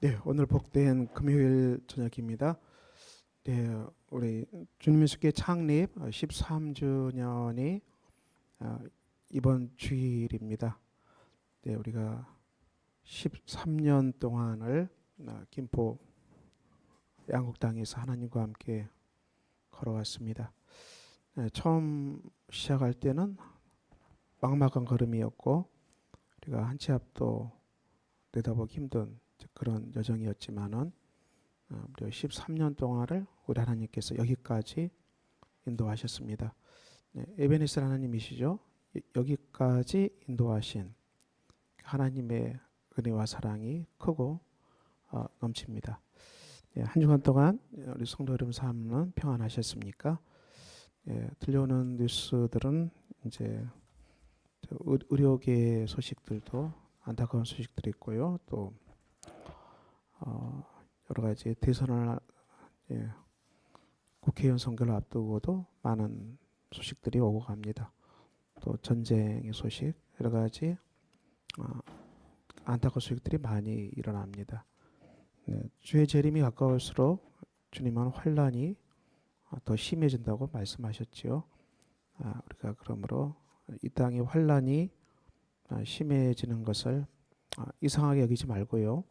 네, 오늘 복된 금요일 저녁입니다. 네, 우리 주님의 숙회 창립 13주년이 이번 주일입니다. 네, 우리가 13년 동안을 김포 양곡당에서 하나님과 함께 걸어왔습니다. 네, 처음 시작할 때는 막막한 걸음이었고 우리가 한 치 앞도 내다보기 힘든 그런 여정이었지만은 우리 13년 동안을 우리 하나님께서 여기까지 인도하셨습니다. 네, 에베네스 하나님이시죠. 여기까지 인도하신 하나님의 은혜와 사랑이 크고 넘칩니다. 네, 한 주간 동안 우리 성도 여러분 삶은 평안하셨습니까? 네, 들려오는 뉴스들은 이제 의료계 소식들도 안타까운 소식들이 있고요. 또 여러 가지 대선을 국회의원 선거를 앞두고도 많은 소식들이 오고 갑니다. 또 전쟁의 소식, 여러 가지 안타까운 소식들이 많이 일어납니다. 네, 주의 재림이 가까울수록 주님은 환란이 더 심해진다고 말씀하셨지요. 우리가 그러므로 이 땅의 환란이 심해지는 것을 이상하게 여기지 말고요.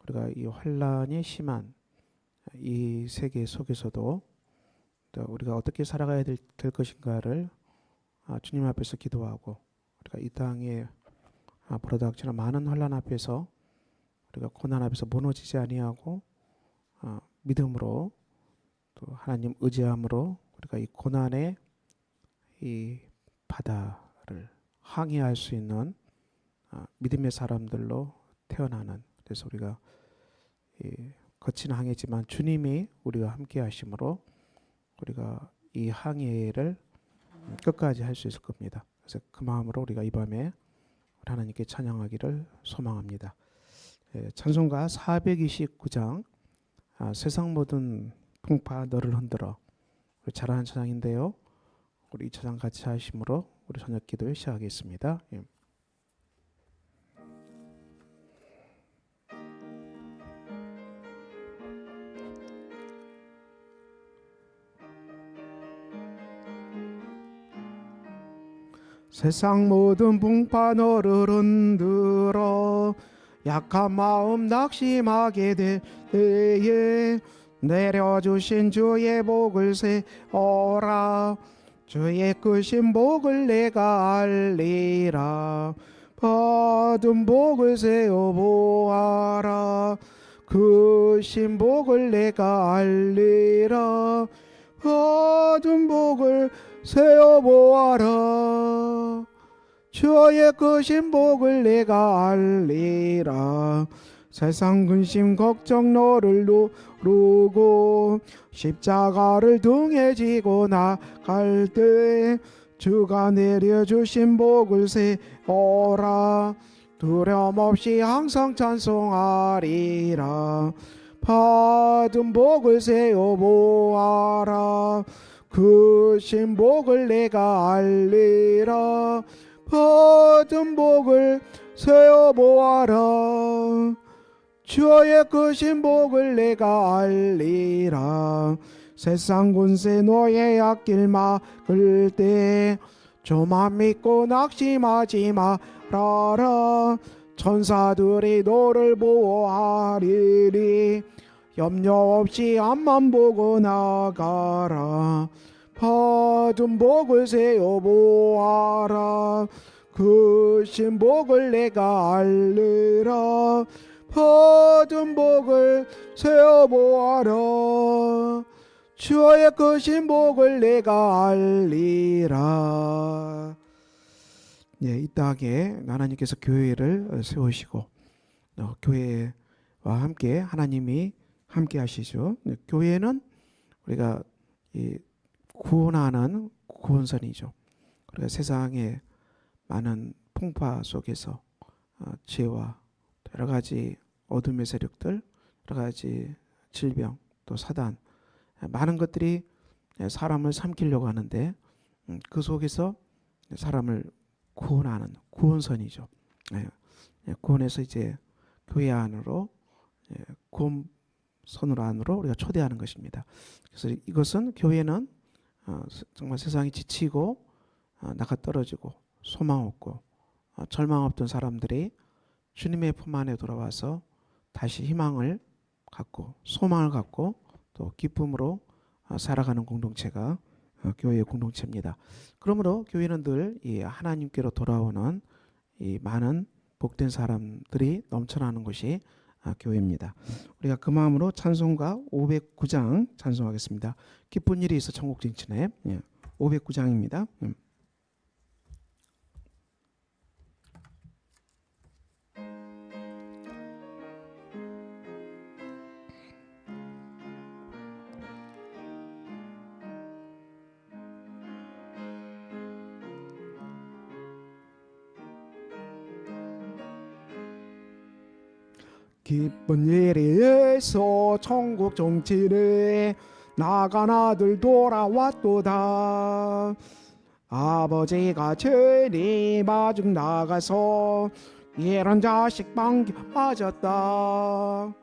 우리가 이 환란이 심한 이 세계 속에서도 우리가 어떻게 살아가야 될 것인가를 주님 앞에서 기도하고 우리가 이 땅에 벌어닥치는 많은 환란 앞에서 우리가 고난 앞에서 무너지지 아니하고 믿음으로 또 하나님 의지함으로 우리가 이 고난의 이 바다를 항해할 수 있는 믿음의 사람들로 태어나는, 그래서 우리가 이 거친 항해지만 주님이 우리와 함께 하심으로 우리가 이 항해를 끝까지 할 수 있을 겁니다. 그래서 그 마음으로 우리가 이 밤에 하나님께 찬양하기를 소망합니다. 찬송가 429장 세상 모든 풍파 너를 흔들어, 우리 잘하는 찬양인데요. 우리 이 찬양 같이 하심으로 우리 저녁 기도에 시작하겠습니다. 세상 모든 풍파 너를 흔들어 약한 마음 낙심하게 될 때에 내려주신 주의 복을 세어라. 주의 크신 복을 내가 알리라. 받은 복을 세어 보아라. 크신 복을 내가 알리라. 받은 복을 세어 보아라. 주의 크신 복을 내가 알리라. 세상 근심 걱정 너를 누르고 십자가를 등에 지고 나갈 때 주가 내려주신 복을 세어라. 두려움 없이 항상 찬송하리라. 받은 복을 세어 보아라. 크신 복을 내가 알리라. 받은 복을 세어 보아라. 주의 크신 복을 내가 알리라. 세상 군세 너의 앞길 막을 때 저만 믿고 낙심하지 말아라. 천사들이 너를 보호하리니 염려 없이 앞만 보고 나가라. 받은 복을 세어 보아라. 크신 복을 내가 알리라. 받은 복을 세어 보아라. 주의 크신 복을 내가 알리라. 네, 이 땅에 하나님께서 교회를 세우시고 교회와 함께 하나님이 함께 하시죠. 교회는 우리가 이 구원하는 구원선이죠. 우리가 세상의 많은 풍파 속에서 죄와 여러 가지 어둠의 세력들, 여러 가지 질병, 또 사단, 많은 것들이 사람을 삼키려고 하는데 그 속에서 사람을 구원하는 구원선이죠. 구원해서 이제 교회 안으로 구원 선으로 안으로 우리가 초대하는 것입니다. 그래서 이것은 교회는 정말 세상이 지치고 나가 떨어지고 소망 없고 절망 없던 사람들이 주님의 품 안에 돌아와서 다시 희망을 갖고 소망을 갖고 또 기쁨으로 살아가는 공동체가 교회의 공동체입니다. 그러므로 교회는 늘 이 하나님께로 돌아오는 이 많은 복된 사람들이 넘쳐나는 것이 교회입니다. 우리가 그 마음으로 찬송가 509장 찬송하겠습니다. 기쁜 일이 있어 천국 진친에 509장입니다. 기쁜 일이 있어 천국 정치를 나간 아들 돌아왔도다. 아버지가 죄리 마중 나가서 이런 자식 반겨 맞았다.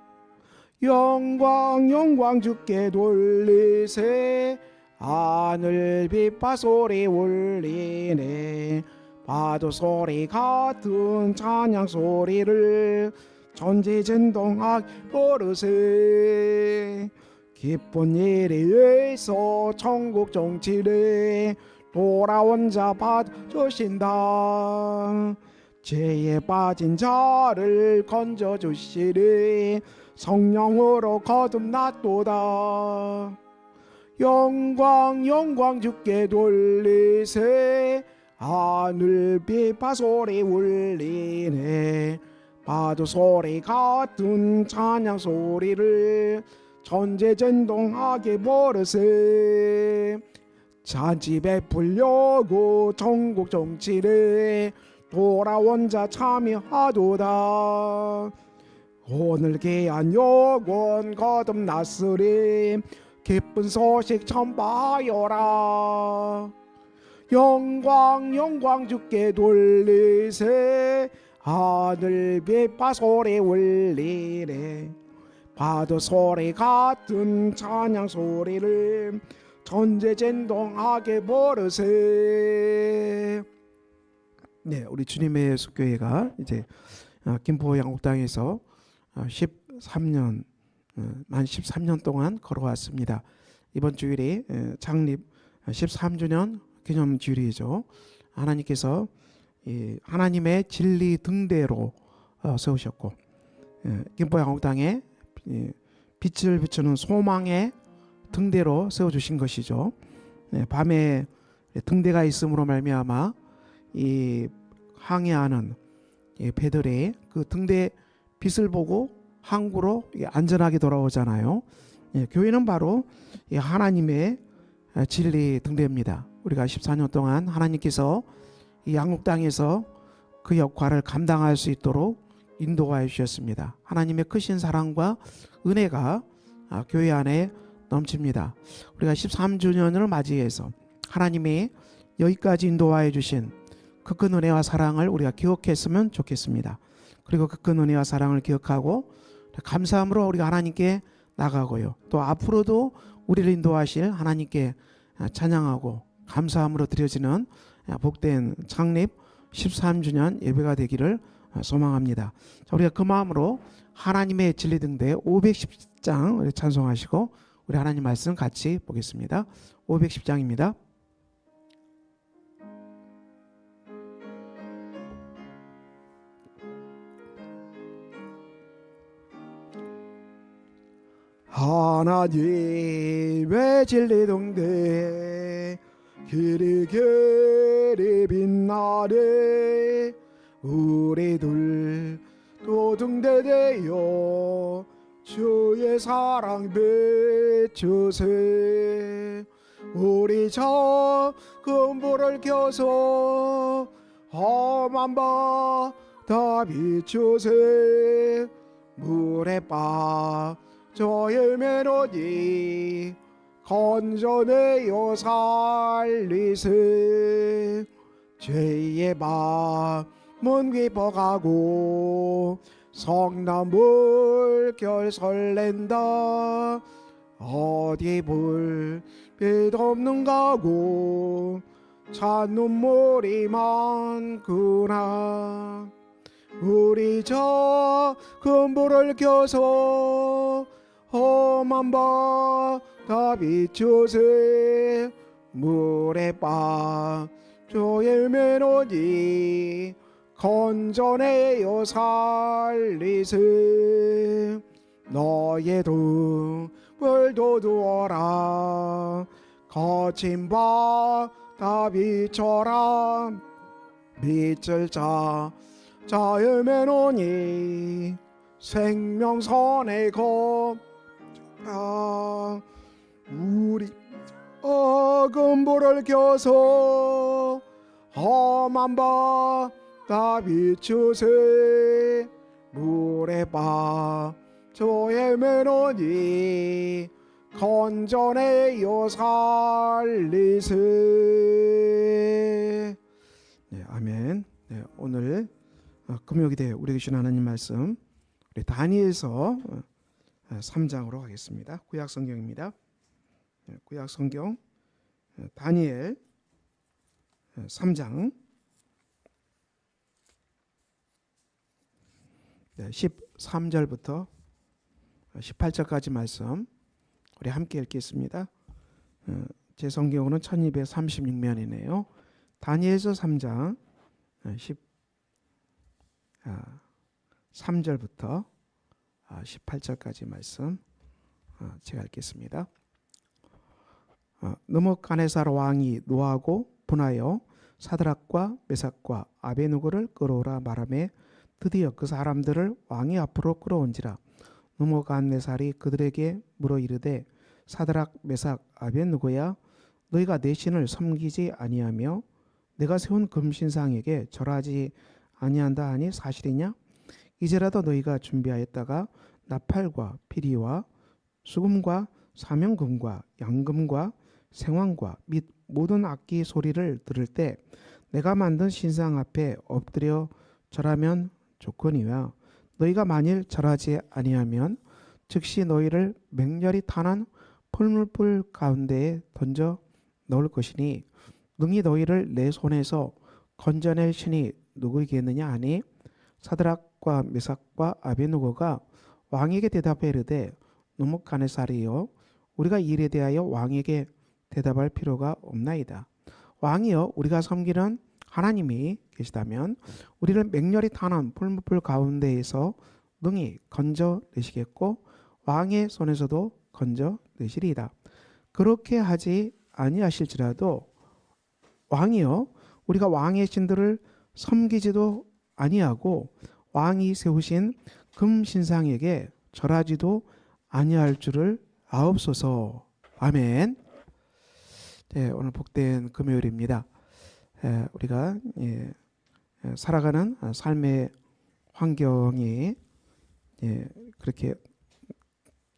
영광 주께 돌리세 하늘 빛바 소리 울리네. 파도 소리 같은 찬양 소리를 전지전동하게 부르세. 기쁜 일이 있어 천국 정치를 돌아온 자 받아주신다. 죄에 빠진 자를 건져주시리 성령으로 거듭났도다. 영광 주께 돌리세 하늘 빛바 소리 울리네. 파도 소리 같은 찬양 소리를 전지전동하게 부르세. 잔치 베풀려고 천국 정치를 돌아온 자 참여하도다. 오늘 귀한 영혼 거듭났으리 기쁜 소식 전파하여라. 영광 주께 돌리세 하늘 빛바 소리 울리네. 파도 소리 같은 찬양 소리를 전지전동하게 부르세. 네, 우리 주님의 속교회가 이제 김포 양옥당에서 13년 만 13년 동안 걸어왔습니다. 이번 주일이 창립 13주년 기념 주일이죠. 하나님께서 하나님의 진리 등대로 세우셨고 김포 양옥당에 빛을 비추는 소망의 등대로 세워주신 것이죠. 밤에 등대가 있음으로 말미암아 이 항해하는 배들이 그 등대 빛을 보고 항구로 안전하게 돌아오잖아요. 교회는 바로 하나님의 진리 등대입니다. 우리가 14년 동안 하나님께서 이 양옥당에서 그 역할을 감당할 수 있도록 인도하여 주셨습니다. 하나님의 크신 사랑과 은혜가 교회 안에 넘칩니다. 우리가 13주년을 맞이해서 하나님이 여기까지 인도하여 주신 그 큰 은혜와 사랑을 우리가 기억했으면 좋겠습니다. 그리고 그 큰 은혜와 사랑을 기억하고 감사함으로 우리가 하나님께 나가고요. 또 앞으로도 우리를 인도하실 하나님께 찬양하고 감사함으로 드려지는 복된 창립 13주년 예배가 되기를 소망합니다. 자, 우리가 그 마음으로 하나님의 진리 등대 510장 찬송하시고 우리 하나님 말씀 같이 보겠습니다. 510장입니다. 하나님의 진리 등대 길이 빛나네. 우리들 또 등대되어 주의 사랑 비추세. 우리 작은 불을 켜서 험한 바다 비추세. 물에 빠져 헤매노니 건져내어 살리세. 죄의 밤은 깊어가고 성나물 결 설렌다 어디 불빛 없는가고 찬 눈물이 많구나 우리 저 금불을 켜서 험한 바다 비추세 물에 빠져 헤매노니 건져내어 살리세 너의 등을 도두어라 거친 바다 비춰라 빛을 자 헤매노니 생명선에 걷라 우리 금불을 켜서 험한 바다 비추세 물에 빠져 헤매노니 건져내어 살리세. 네, 아멘. 네, 오늘 금요기대 우리에게 주신 하나님 말씀 우리 다니엘서 3장으로 가겠습니다. 구약 성경입니다. 구약 성경 다니엘 3장 13절부터 18절까지 말씀 우리 함께 읽겠습니다. 제 성경으로는 1236면이네요. 다니엘서 3장 13절부터 18절까지 말씀 제가 읽겠습니다. 느부갓네살 왕이 노하고 분하여 사드락과 메삭과 아베느고를 끌어오라 말하매 드디어 그 사람들을 왕이 앞으로 끌어온지라. 느부갓네살이 그들에게 물어 이르되 사드락 메삭 아베느고야 너희가 내 신을 섬기지 아니하며 내가 세운 금신상에게 절하지 아니한다 하니 사실이냐? 이제라도 너희가 준비하였다가 나팔과 피리와 수금과 사명금과 양금과 생황과 및 모든 악기 소리를 들을 때 내가 만든 신상 앞에 엎드려 절하면 좋거니와 너희가 만일 절하지 아니하면 즉시 너희를 맹렬히 타는 풀물불 가운데에 던져 넣을 것이니 능히 너희를 내 손에서 건져낼 신이 누구이겠느냐 하니 사드락과 메삭과 아베느고가 왕에게 대답해 이르되 느부갓네살이여 우리가 이 일에 대하여 왕에게 대답할 필요가 없나이다. 왕이여 우리가 섬기는 하나님이 계시다면 우리를 맹렬히 타는 풀무불 가운데에서 능히 건져내시겠고 왕의 손에서도 건져내시리이다. 그렇게 하지 아니하실지라도 왕이여 우리가 왕의 신들을 섬기지도 아니하고 왕이 세우신 금신상에게 절하지도 아니할 줄을 아옵소서. 아멘. 네, 오늘 복된 금요일입니다. 우리가 살아가는 삶의 환경이 그렇게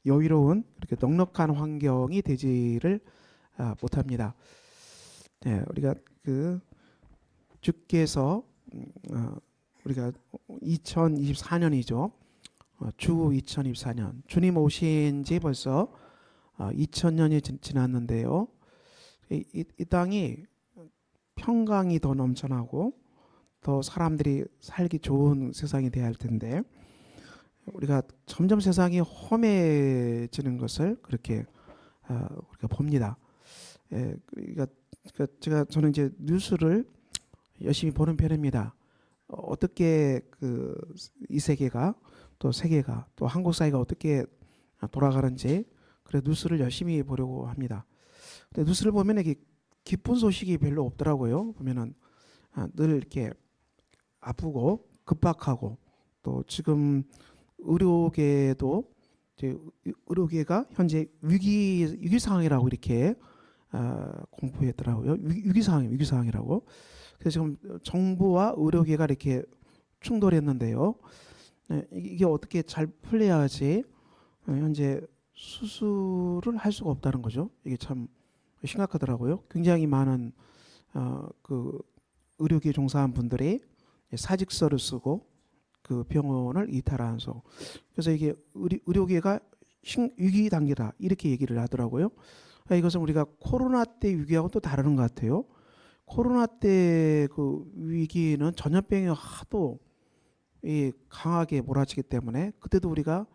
여유로운 그렇게 넉넉한 환경이 되지를 못합니다. 우리가 그 주께서 우리가 2024년이죠. 주 2024년 주님 오신 지 벌써 2000년이 지났는데요. 이 땅이 평강이 더 넘쳐나고 더 사람들이 살기 좋은 세상이 되어야 할 텐데 우리가 점점 세상이 험해지는 것을 그렇게 우리가 봅니다. 그러니까 저는 이제 뉴스를 열심히 보는 편입니다. 어떻게 이 세계가 또 세계가 또 한국 사회가 어떻게 돌아가는지 그래 뉴스를 열심히 보려고 합니다. 근데 뉴스를 보면 이게 기쁜 소식이 별로 없더라고요. 보면은 늘 이렇게 아프고 급박하고 또 지금 의료계도 이제 의료계가 현재 위기 상황이라고 이렇게 공포했더라고요. 위기 상황이라고. 그래서 지금 정부와 의료계가 이렇게 충돌했는데요. 이게 어떻게 잘 풀려야지 현재 수술을 할 수가 없다는 거죠. 이게 참 심각하더라고요. 굉장히 많은 그 의료계 종사한 분들이 사직서를 쓰고 그 병원을 이탈한 소. 그래서 이게 의료계가 위기 단계다 이렇게 얘기를 하더라고요. 이것은 우리가 코로나 때 위기하고 또 다른 것 같아요. 코로나 때 그 위기는 전염병이 하도 강하게 몰아치기 때문에 그때도 우리가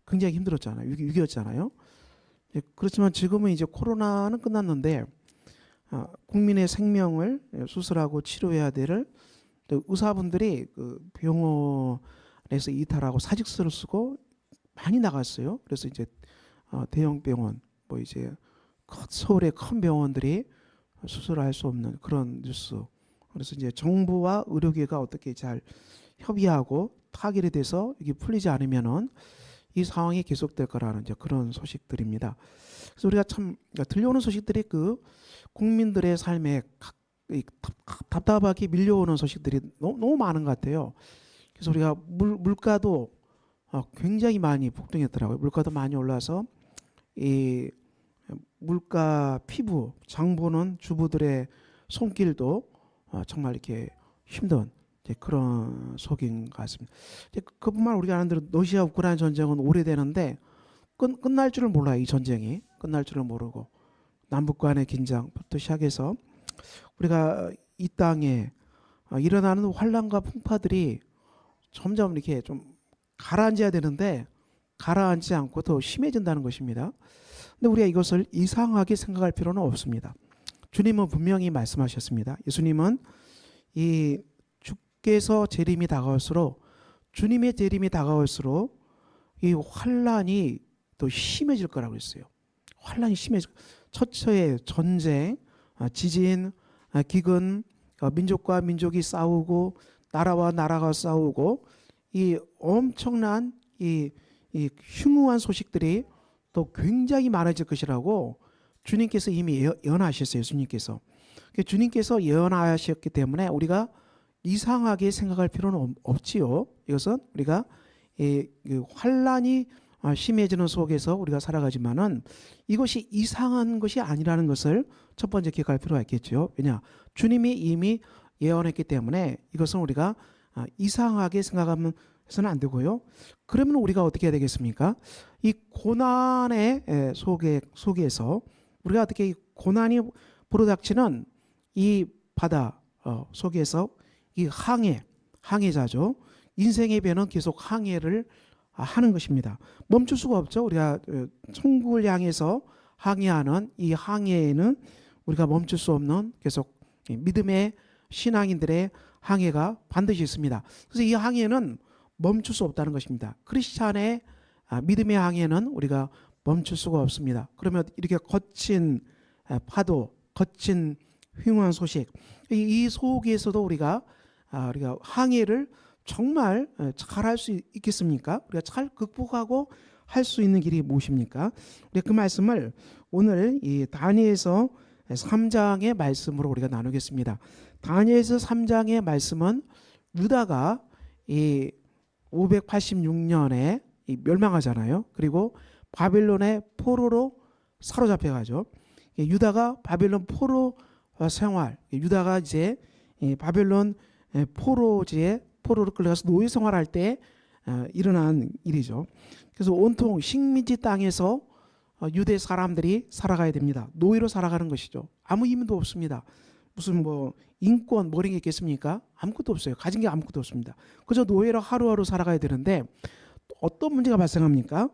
굉장히 힘들었잖아요. 위기였잖아요. 그렇지만 지금은 이제 코로나는 끝났는데 국민의 생명을 수술하고 치료해야 될 의사분들이 그 병원에서 이탈하고 사직서를 쓰고 많이 나갔어요. 그래서 이제 대형 병원, 뭐 이제 서울의 큰 병원들이 수술할 수 없는 그런 뉴스. 그래서 이제 정부와 의료계가 어떻게 잘 협의하고 타결이 돼서 이게 풀리지 않으면은 이 상황이 계속될 거라는 이제 그런 소식들입니다. 그래서 우리가 참 들려오는 소식들이 그 국민들의 삶에 답답하게 밀려오는 소식들이 너무 많은 것 같아요. 그래서 우리가 물가도 굉장히 많이 폭등했더라고요. 물가도 많이 올라서 이 물가 피부 장 보는 주부들의 손길도 정말 이렇게 힘든 그런 속인 것 같습니다. 그뿐만 우리가 아는 대로 러시아 우크라이나 전쟁은 오래되는데 끝날 줄을 몰라요. 이 전쟁이 끝날 줄을 모르고 남북 간의 긴장부터 시작해서 우리가 이 땅에 일어나는 환란과 풍파들이 점점 이렇게 좀 가라앉아야 되는데 가라앉지 않고 더 심해진다는 것입니다. 근데 우리가 이것을 이상하게 생각할 필요는 없습니다. 주님은 분명히 말씀하셨습니다. 예수님은 이 주께서 재림이 다가올수록 주님의 재림이 다가올수록 이 환란이 더 심해질 거라고 했어요. 환란이 심해질 처처의 전쟁, 지진, 기근, 민족과 민족이 싸우고 나라와 나라가 싸우고 이 엄청난 이 흉흉한 소식들이 또 굉장히 많아질 것이라고 주님께서 이미 예언하셨어요. 예수님께서. 주님께서 예언하셨기 때문에 우리가 이상하게 생각할 필요는 없지요. 이것은 우리가 그 환란이 심해지는 속에서 우리가 살아가지만은 이것이 이상한 것이 아니라는 것을 첫 번째 기억할 필요가 있겠죠. 왜냐? 주님이 이미 예언했기 때문에 이것은 우리가 이상하게 생각하면 해서는 안 되고요. 그러면 우리가 어떻게 해야 되겠습니까? 이 고난의 속에서 우리가 어떻게 이 고난이 불어닥치는 이 바다 속에서 이 항해자죠. 인생의 배는 계속 항해를 하는 것입니다. 멈출 수가 없죠. 우리가 천국을 향해서 항해하는 이 항해에는 우리가 멈출 수 없는 계속 믿음의 신앙인들의 항해가 반드시 있습니다. 그래서 이 항해는 멈출 수 없다는 것입니다. 크리스찬의 믿음의 항해는 우리가 멈출 수가 없습니다. 그러면 이렇게 거친 파도, 거친 흉한 소식, 이 속에서도 우리가 항해를 정말 잘 할 수 있겠습니까? 우리가 잘 극복하고 할 수 있는 길이 무엇입니까? 우리가 그 말씀을 오늘 이 다니엘서 3장의 말씀으로 우리가 나누겠습니다. 다니엘서 3장의 말씀은 유다가 이 586년에 멸망하잖아요. 그리고 바빌론의 포로로 사로잡혀가죠. 유다가 바빌론 포로 생활, 유다가 이제 바빌론 포로로 끌려가서 노예 생활할 때 일어난 일이죠. 그래서 온통 식민지 땅에서 유대 사람들이 살아가야 됩니다. 노예로 살아가는 것이죠. 아무 의미도 없습니다. 무슨 뭐 인권 뭐 이런 게 있겠습니까? 아무것도 없어요. 가진 게 아무것도 없습니다. 그저 노예로 하루하루 살아가야 되는데 어떤 문제가 발생합니까?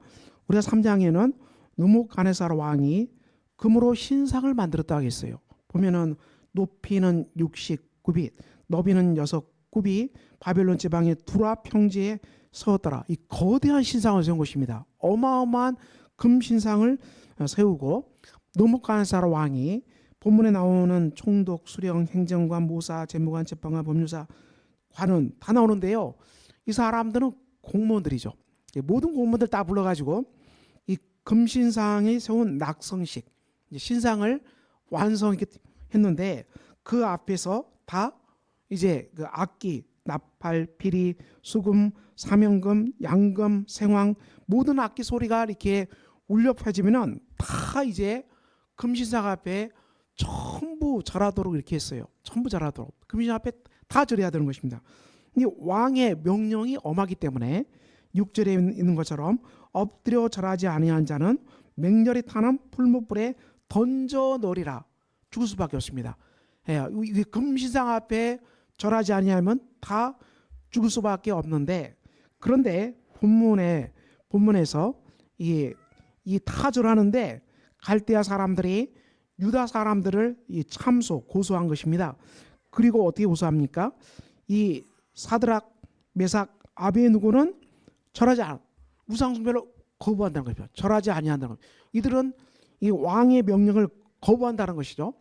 우리가 3장에는 느부갓네살 왕이 금으로 신상을 만들었다고 했어요. 보면은 높이는 60구빗, 너비는 6구빗, 바벨론 지방의 두라 평지에 세웠더라. 이 거대한 신상을 세운 것입니다. 어마어마한 금 신상을 세우고 느부갓네살 왕이 본문에 나오는 총독, 수령, 행정관, 모사, 재무관, 재판관, 법률사, 관원 다 나오는데요. 이 사람들은 공무원들이죠. 모든 공무원들 다 불러가지고 이 금신상에 세운 낙성식 신상을 완성했는데 그 앞에서 다 이제 그 악기, 나팔, 피리, 수금, 사명금, 양금, 생황 모든 악기 소리가 이렇게 울려 퍼지면은 다 이제 금신상 앞에 전부 절하도록 이렇게 했어요. 전부 절하도록 금신상 앞에 다 절해야 되는 것입니다. 이 왕의 명령이 엄하기 때문에 6절에 있는 것처럼 엎드려 절하지 아니한 자는 맹렬히 타는 풀무불에 던져 넣으리라. 죽을 수밖에 없습니다. 예, 이 금신상 앞에 절하지 아니하면 다 죽을 수밖에 없는데, 그런데 본문에서 이 타절하는데 갈대아 사람들이 유다 사람들을 고소한 것입니다. 그리고 어떻게 고소합니까? 이 사드락, 메삭, 아베느고는 절하지 않아, 우상숭배를 거부한다는 것이죠. 절하지 아니한다는 것. 이들은 이 왕의 명령을 거부한다는 것이죠.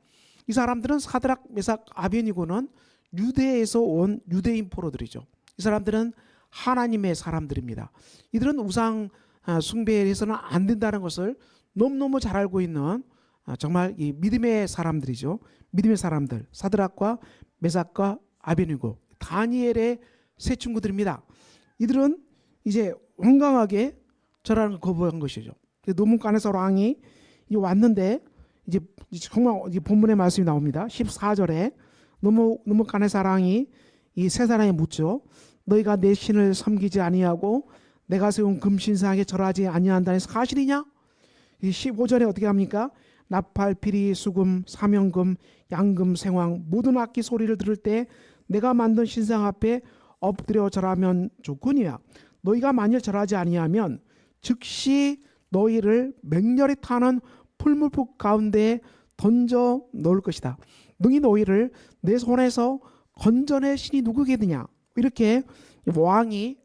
이 사람들은 사드락, 메삭, 아베느고는 유대에서 온 유대인 포로들이죠. 이 사람들은 하나님의 사람들입니다. 이들은 우상 숭배해서는 안 된다는 것을 너무너무 잘 알고 있는 정말 이 믿음의 사람들이죠. 믿음의 사람들, 사드락과 메삭과 아베느고, 다니엘의 세 친구들입니다. 이들은 이제 완강하게 절하는 걸 거부한 것이죠. 노문간에서 왕이 왔는데 이제 정말 본문의 말씀이 나옵니다. 14절에 노문간에서 왕이 이 세 사람이 묻죠. 너희가 내 신을 섬기지 아니하고 내가 세운 금신상에 절하지 아니한다는 사실이냐? 이 15절에 어떻게 합니까? 나팔, 피리, 수금, 사명금, 양금, 생황 모든 악기 소리를 들을 때 내가 만든 신상 앞에 엎드려 절하면 좋거니와 너희가 만일 절하지 아니하면 즉시 너희를 맹렬히 타는 풀무불 가운데 던져 넣을 것이다. 능히 너희를 내 손에서 건져낼 신이 누구겠느냐? 이렇게 왕이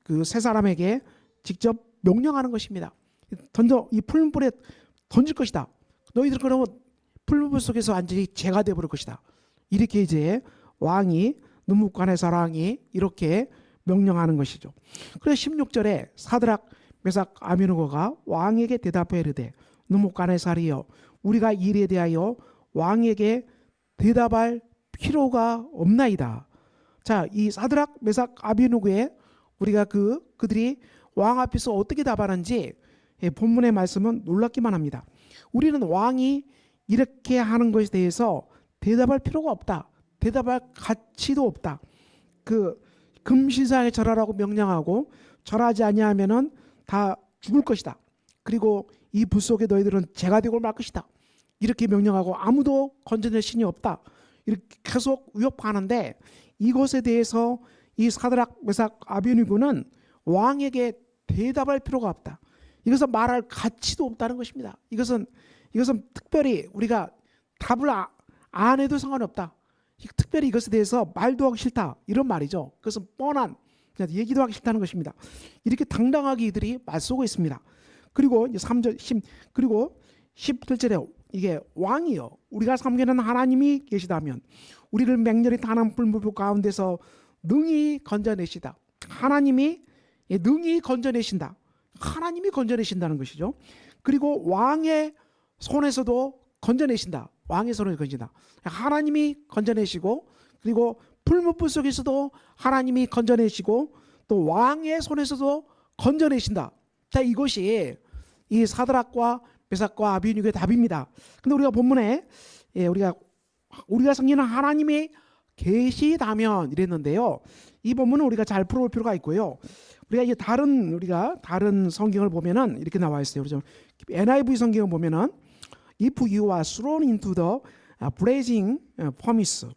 그 세 사람에게 직접 명령하는 것입니다. 이 풀무불에 던질 것이다. 너희들 그러면 풀무불 속에서 완전히 재가 되어버릴 것이다. 이렇게 이제 왕이, 느부갓네살 왕이 이렇게 명령하는 것이죠. 그래서 16절에 사드락, 메삭, 아베느고가 왕에게 대답해 이르되 느부갓네살이여 우리가 이 일에 대하여 왕에게 대답할 필요가 없나이다. 자, 이 사드락, 메삭, 아베느고에 우리가 그들이 왕 앞에서 어떻게 답하는지 본문의 말씀은 놀랍기만 합니다. 우리는 왕이 이렇게 하는 것에 대해서 대답할 필요가 없다. 대답할 가치도 없다. 그 금신상에 절하라고 명령하고 절하지 아니하면은 다 죽을 것이다. 그리고 이 불 속에 너희들은 재가 되고 말 것이다. 이렇게 명령하고 아무도 건져낼 신이 없다. 이렇게 계속 위협하는데 이것에 대해서 이 사드락, 메삭, 아베느고는 왕에게 대답할 필요가 없다. 이것은 말할 가치도 없다는 것입니다. 이것은 특별히 우리가 답을 안 해도 상관이 없다. 특별히 이것에 대해서 말도 하기 싫다. 이런 말이죠. 그것은 뻔한 얘기도 하기 싫다는 것입니다. 이렇게 당당하게 이들이 맞서고 있습니다. 그리고 이제 3절 그리고 17절에 이게 왕이요 우리가 섬기는 하나님이 계시다면 우리를 맹렬히 타는 불무불 가운데서 능히 건져내시다. 하나님이 능히 건져내신다. 하나님이 건져내신다는 것이죠. 그리고 왕의 손에서도 건져내신다. 왕의 손에서 건진다. 하나님이 건져내시고 그리고 풀무불 속에서도 하나님이 건져내시고 또 왕의 손에서도 건져내신다. 자, 이것이 이 사드락과 메삭과 아베느고의 답입니다. 근데 우리가 본문에 우리가 섬기는 하나님이 계시다면 이랬는데요. 이 본문은 우리가 잘 풀어볼 필요가 있고요. 우리가 다른 성경을 보면은 이렇게 나와 있어요. 그렇죠? NIV 성경을 보면은 If you are thrown into the blazing furnace,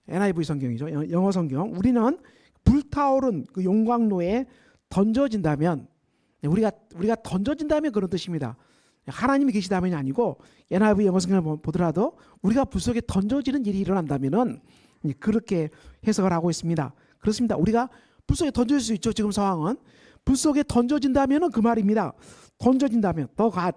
NIV 성경이죠. 영어 성경. 우리는 불타오른 그 용광로에 던져진다면, 우리가 던져진다면 그런 뜻입니다. 하나님이 계시다면이 아니고 NIV 영어 성경을 보더라도 우리가 불 속에 던져지는 일이 일어난다면은 그렇게 해석을 하고 있습니다. 그렇습니다. 우리가 불 속에 던져질 수 있죠. 지금 상황은 불 속에 던져진다면은 그 말입니다. 던져진다면 The God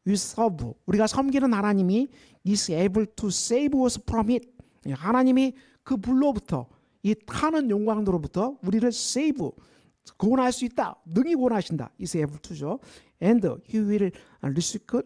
we serve, 우리가 섬기는 하나님이 is able to save us from it. 하나님이 그 불로부터 이 타는 용광로로부터 우리를 save, 구원할 수 있다. 능히 구원하신다. is able to죠. And he will rescue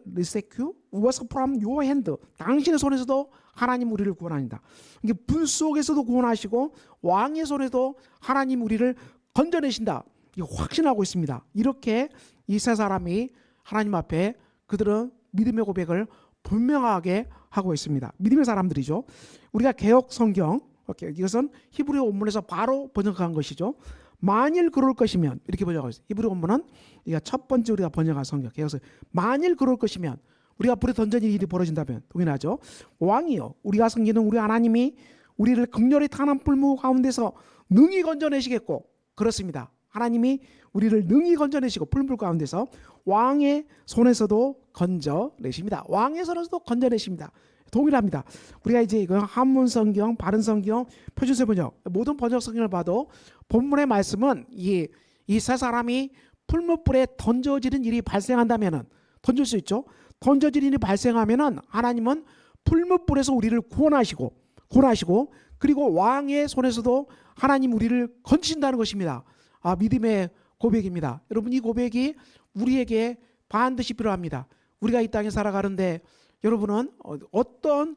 us from your hand. 당신의 손에서도 하나님 우리를 구원하신다. 이게 불 속에서도 구원하시고 왕의 손에도 하나님 우리를 건져내신다. 확신하고 있습니다. 이렇게 이 세 사람이 하나님 앞에 그들은 믿음의 고백을 분명하게 하고 있습니다. 믿음의 사람들이죠. 우리가 개역 성경 오케이. 이것은 히브리 원문에서 바로 번역한 것이죠. 만일 그럴 것이면 이렇게 번역하고 있어요. 히브리 원문은 우리가 첫 번째 우리가 번역한 성경. 그래서 만일 그럴 것이면 우리가 불에 던져진 일이 벌어진다면 동일하죠. 왕이요 우리가 섬기는 우리 하나님이 우리를 극렬히 타는 불무 가운데서 능히 건져내시겠고 그렇습니다. 하나님이 우리를 능히 건져내시고 불물 가운데서 왕의 손에서도 건져내십니다. 왕의 손에서도 건져내십니다. 동일합니다. 우리가 이제 이거 한문 성경, 바른 성경, 표준세 번역 모든 번역 성경을 봐도 본문의 말씀은 이 세 사람이 풀무불에 던져지는 일이 발생한다면은 던질 수 있죠. 던져질 일이 발생하면은 하나님은 풀무불에서 우리를 구원하시고 그리고 왕의 손에서도 하나님 우리를 건지신다는 것입니다. 믿음의 고백입니다. 여러분 이 고백이 우리에게 반드시 필요합니다. 우리가 이 땅에 살아가는데 여러분은 어떤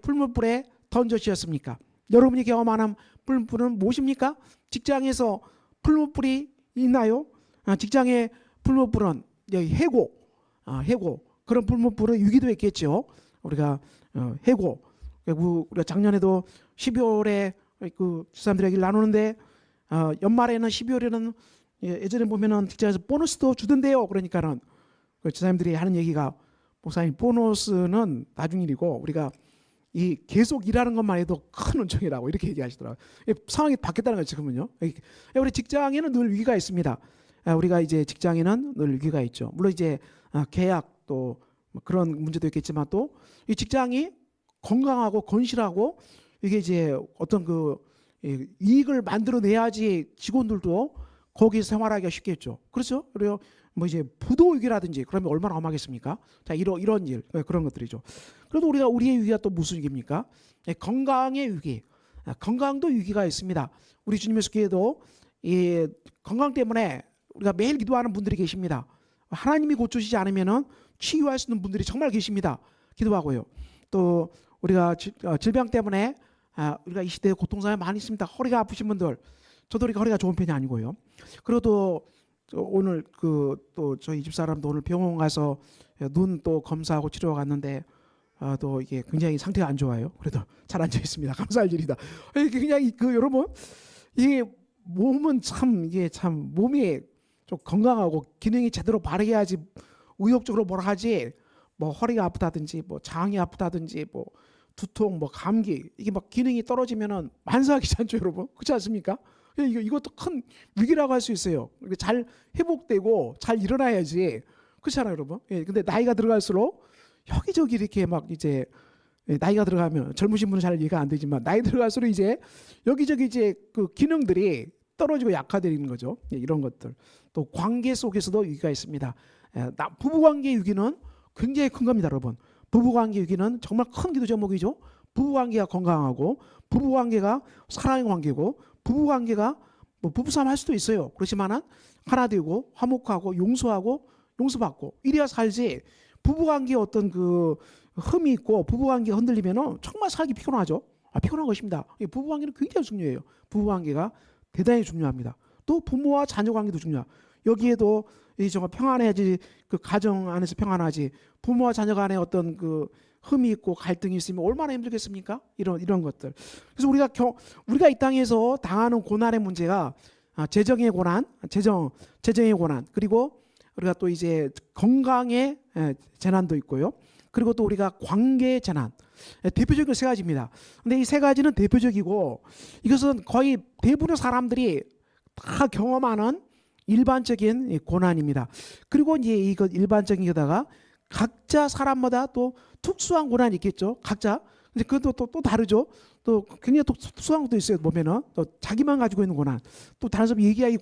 풀무불에 던져지셨습니까? 여러분이 경험하는 풀무불은 무엇입니까? 직장에서 풀무불이 있나요? 직장의 풀무불은 해고 그런 풀무불은 유기도 했겠죠. 우리가 해고 우리가 작년에도 12월에 그 집사람들에게 얘기를 나누는데 연말에는 12월에는 예전에 보면은 직장에서 보너스도 주던데요. 그러니까는 그 집사님들이 하는 얘기가 목사님 보너스는 나중 일이고 우리가 이 계속 일하는 것만 해도 큰 은총이라고 이렇게 얘기하시더라고요. 상황이 바뀌었다는 거죠 지금은요. 우리 직장에는 늘 위기가 있습니다. 우리가 이제 직장에는 늘 위기가 있죠. 물론 이제 계약 또 그런 문제도 있겠지만 또 이 직장이 건강하고 건실하고 이게 이제 어떤 그 이익을 만들어내야지 직원들도 거기 생활하기가 쉽겠죠. 그렇죠? 그래요. 뭐 이제 부도 위기라든지 그러면 얼마나 험하겠습니까? 자 이런 일 그런 것들이죠. 그래도 우리의 위기가 또 무슨 위기입니까? 건강의 위기. 건강도 위기가 있습니다. 우리 주님의 교회도 이 건강 때문에 우리가 매일 기도하는 분들이 계십니다. 하나님이 고쳐주지 않으면은 치유할 수 있는 분들이 정말 계십니다. 기도하고요. 또 우리가 질병 때문에 우리가 이 시대에 고통사에 많이 있습니다. 허리가 아프신 분들, 저도 허리가 좋은 편이 아니고요. 그리고 또 오늘 또 저희 집사람도 오늘 병원 가서 눈 또 검사하고 치료 갔는데 또 이게 굉장히 상태가 안 좋아요. 그래도 잘 앉아 있습니다. 감사할 일이다. 그냥 여러분 이 몸은 이게 참 몸이 좀 건강하고 기능이 제대로 발휘해야지 의욕적으로 뭘 하지 뭐 허리가 아프다든지 뭐 장이 아프다든지 뭐 두통 뭐 감기 이게 막 기능이 떨어지면은 만사하기 않죠 여러분. 그렇지 않습니까? 이것도 큰 위기라고 할 수 있어요. 잘 회복되고 잘 일어나야지. 그렇잖아요 여러분. 근데 나이가 들어갈수록 여기저기 이렇게 막 이제 나이가 들어가면 젊으신 분은 잘 이해가 안 되지만 나이 들어갈수록 이제 여기저기 이제 그 기능들이 떨어지고 약화되는 거죠. 이런 것들. 또 관계 속에서도 위기가 있습니다. 부부관계 위기는 굉장히 큰 겁니다, 여러분. 부부관계 위기는 정말 큰 기도 제목이죠. 부부관계가 건강하고 부부관계가 사랑의 관계고 부부관계가 뭐 부부싸움 할 수도 있어요. 그렇지만은 하나 되고 화목하고 용서하고 용서받고 이래야 살지. 부부관계에 어떤 그 흠이 있고 부부관계가 흔들리면은 정말 살기 피곤하죠. 피곤한 것입니다. 부부관계는 굉장히 중요해요. 부부관계가 대단히 중요합니다. 또 부모와 자녀 관계도 중요해요. 여기에도 정말 평안해야지 그 가정 안에서 평안하지 부모와 자녀 간에 어떤 그 흠이 있고 갈등이 있으면 얼마나 힘들겠습니까? 이런 것들. 그래서 우리가 이 땅에서 당하는 고난의 문제가 재정의 고난, 재정의 고난, 그리고 우리가 또 이제 건강의 재난도 있고요. 그리고 또 우리가 관계의 재난. 대표적인 세 가지입니다. 근데 이 세 가지는 대표적이고 이것은 거의 대부분의 사람들이 다 경험하는 일반적인 고난입니다. 그리고 이제 이것 일반적인 게다가 각자 사람마다 또 특수한 고난이 있겠죠. 각자. 근데 그것도 또 다르죠. 또 굉장히 또 특수한 것도 있어요. 보면은 또 자기만 가지고 있는 고난, 또 다른 사람 얘기하기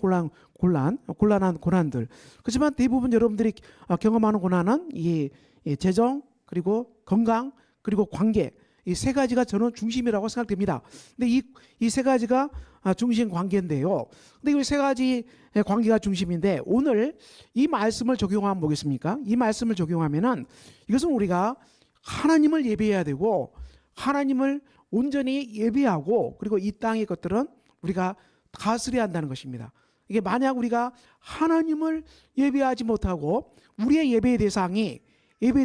곤란한 고난들. 그렇지만 대부분 여러분들이 경험하는 고난은 이 재정 그리고 건강 그리고 관계 이 세 가지가 저는 중심이라고 생각됩니다. 근데 이 세 가지가 중심 관계인데요. 근데 이 세 가지 관계가 중심인데 오늘 이 말씀을 적용하면 뭐겠습니까? 이 말씀을 적용하면은 이것은 우리가 하나님을 예배해야 되고 하나님을 온전히 예배하고 그리고 이 땅의 것들은 우리가 다스려야 한다는 것입니다. 이게 만약 우리가 하나님을 예배하지 못하고 우리의 예배의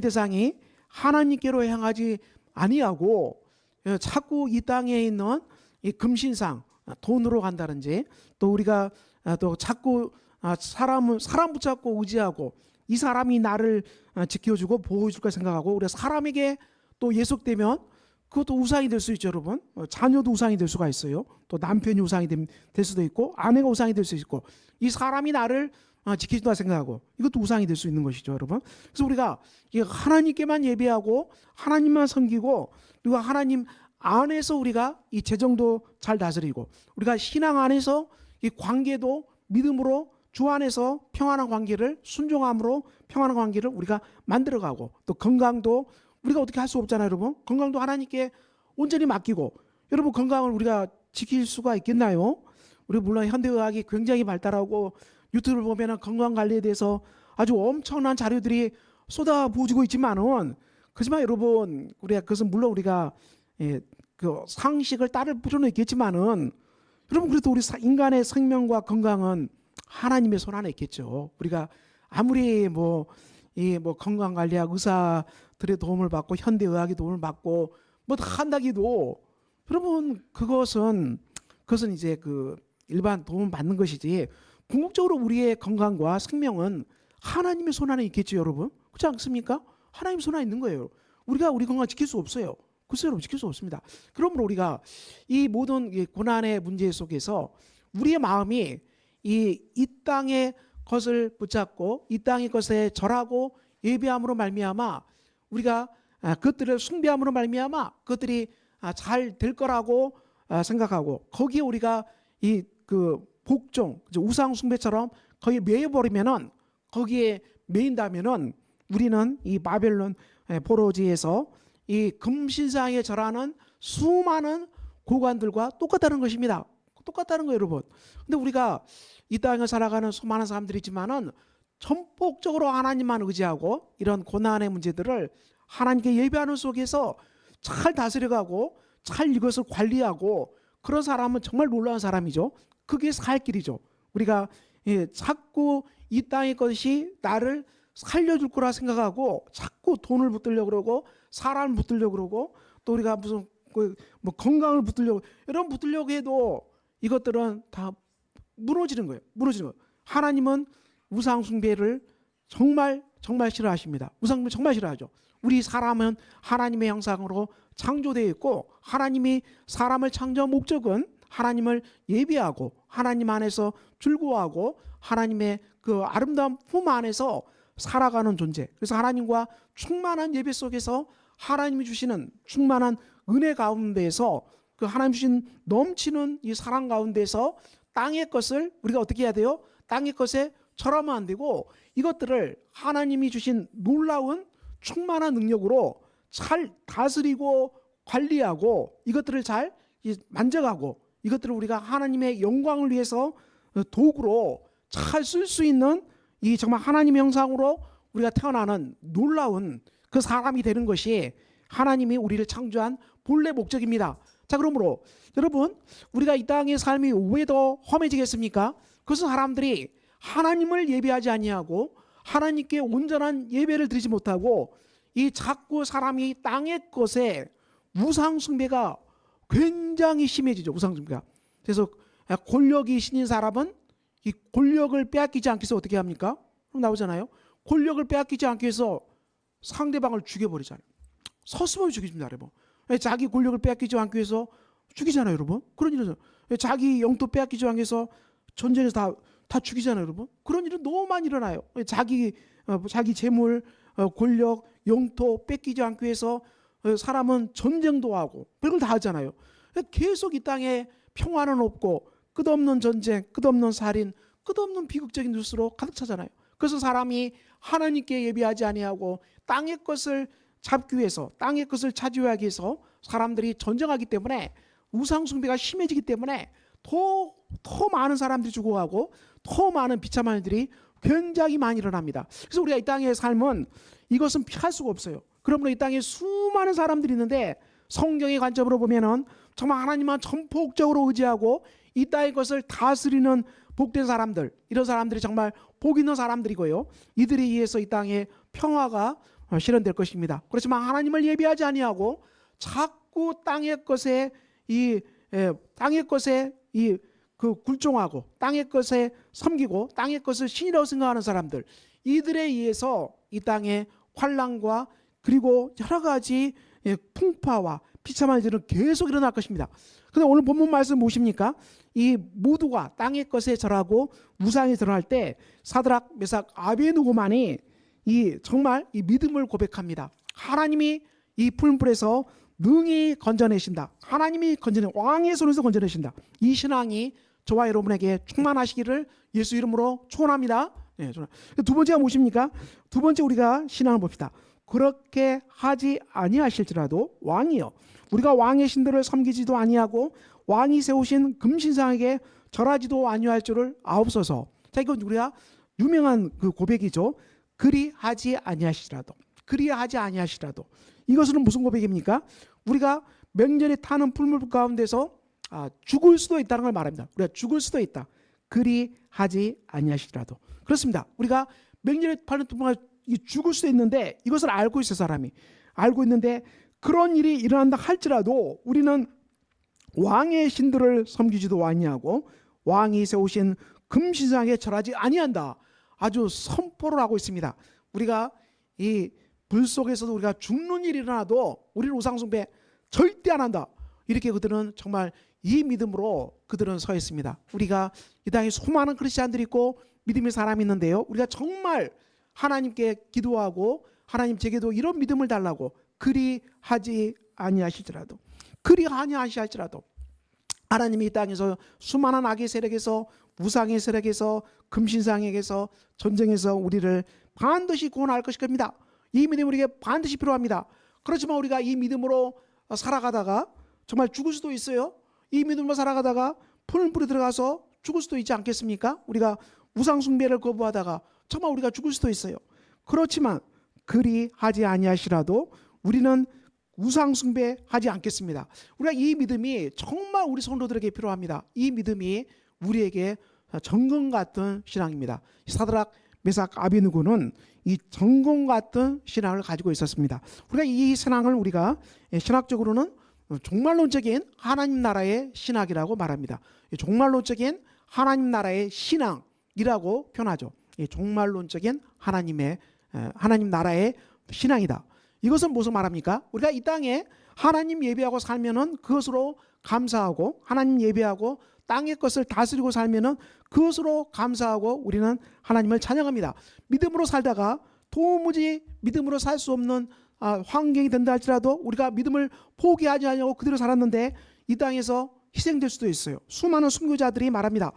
대상이 하나님께로 향하지 아니하고 자꾸 이 땅에 있는 이 금신상 돈으로 간다든지 또 우리가 또 자꾸 사람 붙잡고 의지하고 이 사람이 나를 지켜주고 보호해줄까 생각하고 우리가 사람에게 또 예속되면 그것도 우상이 될 수 있죠, 여러분. 자녀도 우상이 될 수가 있어요. 또 남편이 우상이 될 수도 있고 아내가 우상이 될 수 있고 이 사람이 나를 지켜준다 생각하고 이것도 우상이 될 수 있는 것이죠, 여러분. 그래서 우리가 하나님께만 예배하고 하나님만 섬기고 그리고 하나님 안에서 우리가 이 재정도 잘 다스리고 우리가 신앙 안에서 이 관계도 믿음으로 주 안에서 평안한 관계를 순종함으로 평안한 관계를 우리가 만들어가고 또 건강도 우리가 어떻게 할 수 없잖아요, 여러분. 건강도 하나님께 온전히 맡기고 여러분 건강을 우리가 지킬 수가 있겠나요? 우리 물론 현대의학이 굉장히 발달하고 유튜브를 보면은 건강 관리에 대해서 아주 엄청난 자료들이 쏟아부어지고 있지만은 그렇지만 여러분 우리가 그것은 물론 우리가 그 상식을 따를 필요는 있겠지만은 여러분 그래도 우리 인간의 생명과 건강은 하나님의 손 안에 있겠죠. 우리가 아무리 뭐 건강 관리하고 의사들의 도움을 받고 현대의학의 도움을 받고 뭐 다 한다기도 여러분 그것은 이제 그 일반 도움 받는 것이지 궁극적으로 우리의 건강과 생명은 하나님의 손 안에 있겠죠, 여러분. 그렇지 않습니까? 하나님 손 안에 있는 거예요. 우리가 우리 건강 지킬 수 없어요. 글쎄요, 여러분 지킬 수 없습니다. 그러므로 우리가 이 모든 고난의 문제 속에서 우리의 마음이 이 땅의 것을 붙잡고 이 땅의 것에 절하고 예배함으로 말미암아 우리가 그것들을 숭배함으로 말미암아 그것들이 잘 될 거라고 생각하고 거기에 우리가 이 그 복종 우상 숭배처럼 거기에 매여버리면은 거기에 매인다면은 우리는 이 바벨론 포로지에서 이 금신상에 절하는 수많은 고관들과 똑같다는 것입니다. 똑같다는 거예요, 여러분. 근데 우리가 이 땅에 살아가는 수많은 사람들이 있지만은 전폭적으로 하나님만 의지하고 이런 고난의 문제들을 하나님께 예배하는 속에서 잘 다스려가고 잘 이것을 관리하고 그런 사람은 정말 놀라운 사람이죠. 그게 살 길이죠. 우리가 자꾸 이 땅의 것이 나를 살려줄 거라 생각하고 자꾸 돈을 붙들려고 그러고 사람을 붙들려고 그러고 또 우리가 무슨 뭐 건강을 붙들려고 여러분 붙들려고 해도 이것들은 다 무너지는 거예요. 무너지는 거예요. 하나님은 우상 숭배를 정말 싫어하십니다. 우상 숭배 정말 싫어하죠. 우리 사람은 하나님의 형상으로 창조되어 있고 하나님이 사람을 창조한 목적은 하나님을 예배하고 하나님 안에서 즐거워하고 하나님의 그 아름다운 품 안에서 살아가는 존재. 그래서 하나님과 충만한 예배 속에서 하나님이 주시는 충만한 은혜 가운데에서 그 하나님 주신 넘치는 이 사랑 가운데서 땅의 것을 우리가 어떻게 해야 돼요? 땅의 것에 절하면 안 되고 이것들을 하나님이 주신 놀라운 충만한 능력으로 잘 다스리고 관리하고 이것들을 잘 만져가고 이것들을 우리가 하나님의 영광을 위해서 도구로 잘 쓸 수 있는 이 정말 하나님의 형상으로 우리가 태어나는 놀라운 그 사람이 되는 것이 하나님이 우리를 창조한 본래 목적입니다. 자, 그러므로 여러분 우리가 이 땅의 삶이 왜 더 험해지겠습니까? 그것은 사람들이 하나님을 예배하지 아니하고 하나님께 온전한 예배를 드리지 못하고 이 자꾸 사람이 땅의 것에 우상 숭배가 굉장히 심해지죠. 우상 숭배가. 그래서 권력이 신인 사람은 이 권력을 빼앗기지 않기 위해서 어떻게 합니까? 그럼 나오잖아요. 권력을 빼앗기지 않기 위해서 상대방을 죽여버리잖아요. 서슴없이 죽입니다, 여러분. 자기 권력을 빼앗기지 않기 위해서 죽이잖아요, 여러분. 그런 일은 자기 영토 빼앗기지 않기 위해서 전쟁에서 다 죽이잖아요, 여러분. 그런 일은 너무 많이 일어나요. 자기 재물, 권력, 영토 뺏기지 않기 위해서 사람은 전쟁도 하고 별걸 다 하잖아요. 계속 이 땅에 평화는 없고 끝없는 전쟁, 끝없는 살인, 끝없는 비극적인 뉴스로 가득 차잖아요. 그래서 사람이 하나님께 예배하지 아니하고 땅의 것을 잡기 위해서 땅의 것을 차지하기 위해서 사람들이 전쟁하기 때문에 우상 숭배가 심해지기 때문에 더 많은 사람들이 죽어가고 더 많은 비참한 일들이 굉장히 많이 일어납니다. 그래서 우리가 이 땅의 삶은 이것은 피할 수가 없어요. 그러므로 이 땅에 수많은 사람들이 있는데 성경의 관점으로 보면은 정말 하나님만 전폭적으로 의지하고 이 땅의 것을 다스리는 복된 사람들, 이런 사람들이 정말 복 있는 사람들이고요. 이들에 의해서 이 땅에 평화가 실현될 것입니다. 그렇지만 하나님을 예배하지 아니하고 자꾸 땅의 것에 이 땅의 것에 그 굴종하고 땅의 것에 섬기고 땅의 것을 신이라고 생각하는 사람들, 이들에 의해서 이 땅에 환난과 그리고 여러 가지 풍파와 비참한 일들은 계속 일어날 것입니다. 그런데 오늘 본문 말씀 보십니까? 이 모두가 땅의 것에 절하고 우상에 절할 때 사드락, 메삭, 아베느고만이 정말 이 믿음을 고백합니다. 하나님이 이 풀물에서 능히 건져내신다. 하나님이 왕의 손에서 건져내신다. 이 신앙이 저와 여러분에게 충만하시기를 예수 이름으로 축원합니다. 두 번째가 무엇입니까? 두 번째 우리가 신앙을 봅시다. 그렇게 하지 아니하실지라도 왕이요, 우리가 왕의 신들을 섬기지도 아니하고 왕이 세우신 금신상에게 절하지도 아니할 줄을 아옵소서. 자, 이건 우리가 유명한 그 고백이죠. 그리하지 아니하시라도, 그리하지 아니하시라도. 이것은 무슨 고백입니까? 우리가 맹렬히 타는 풀물 가운데서 죽을 수도 있다는 걸 말합니다. 우리가 죽을 수도 있다. 그리하지 아니하시라도. 그렇습니다. 우리가 맹렬히 타는 풀물 죽을 수도 있는데, 이것을 알고 있어, 사람이 알고 있는데, 그런 일이 일어난다 할지라도 우리는 왕의 신들을 섬기지도 아니하고 왕이 세우신 금신상에 절하지 아니한다. 아주 선포를 하고 있습니다. 우리가 이 불 속에서도 우리가 죽는 일이 일어나도 우리는 우상숭배 절대 안 한다. 이렇게 그들은 정말 이 믿음으로 그들은 서 있습니다. 우리가 이 땅에 수많은 크리스찬들이 있고 믿음의 사람이 있는데요, 우리가 정말 하나님께 기도하고 하나님 제게도 이런 믿음을 달라고, 그리하지 아니하실지라도, 그리하지 아니하실지라도 하나님이 이 땅에서 수많은 악의 세력에서, 우상의 세력에서, 금신상에게서, 전쟁에서 우리를 반드시 구원할 것일 겁니다. 이 믿음이 우리에게 반드시 필요합니다. 그렇지만 우리가 이 믿음으로 살아가다가 정말 죽을 수도 있어요. 이 믿음으로 살아가다가 풀물에 들어가서 죽을 수도 있지 않겠습니까? 우리가 우상 숭배를 거부하다가 정말 우리가 죽을 수도 있어요. 그렇지만 그리하지 아니하시라도 우리는 우상 숭배하지 않겠습니다. 우리가 이 믿음이 정말 우리 성도들에게 필요합니다. 이 믿음이 우리에게 정금 같은 신앙입니다. 사드락, 메삭, 아베느고는 이 정금 같은 신앙을 가지고 있었습니다. 우리가 이 신앙을 우리가 신학적으로는 종말론적인 하나님 나라의 신학이라고 말합니다. 종말론적인 하나님 나라의 신앙이라고 표현하죠. 종말론적인 하나님 나라의 신앙이다. 이것은 무슨 말합니까? 우리가 이 땅에 하나님 예배하고 살면은 그것으로 감사하고, 하나님 예배하고 땅의 것을 다스리고 살면은 그것으로 감사하고 우리는 하나님을 찬양합니다. 믿음으로 살다가 도무지 믿음으로 살 수 없는 환경이 된다 할지라도 우리가 믿음을 포기하지 않냐고 그대로 살았는데 이 땅에서 희생될 수도 있어요. 수많은 순교자들이 말합니다.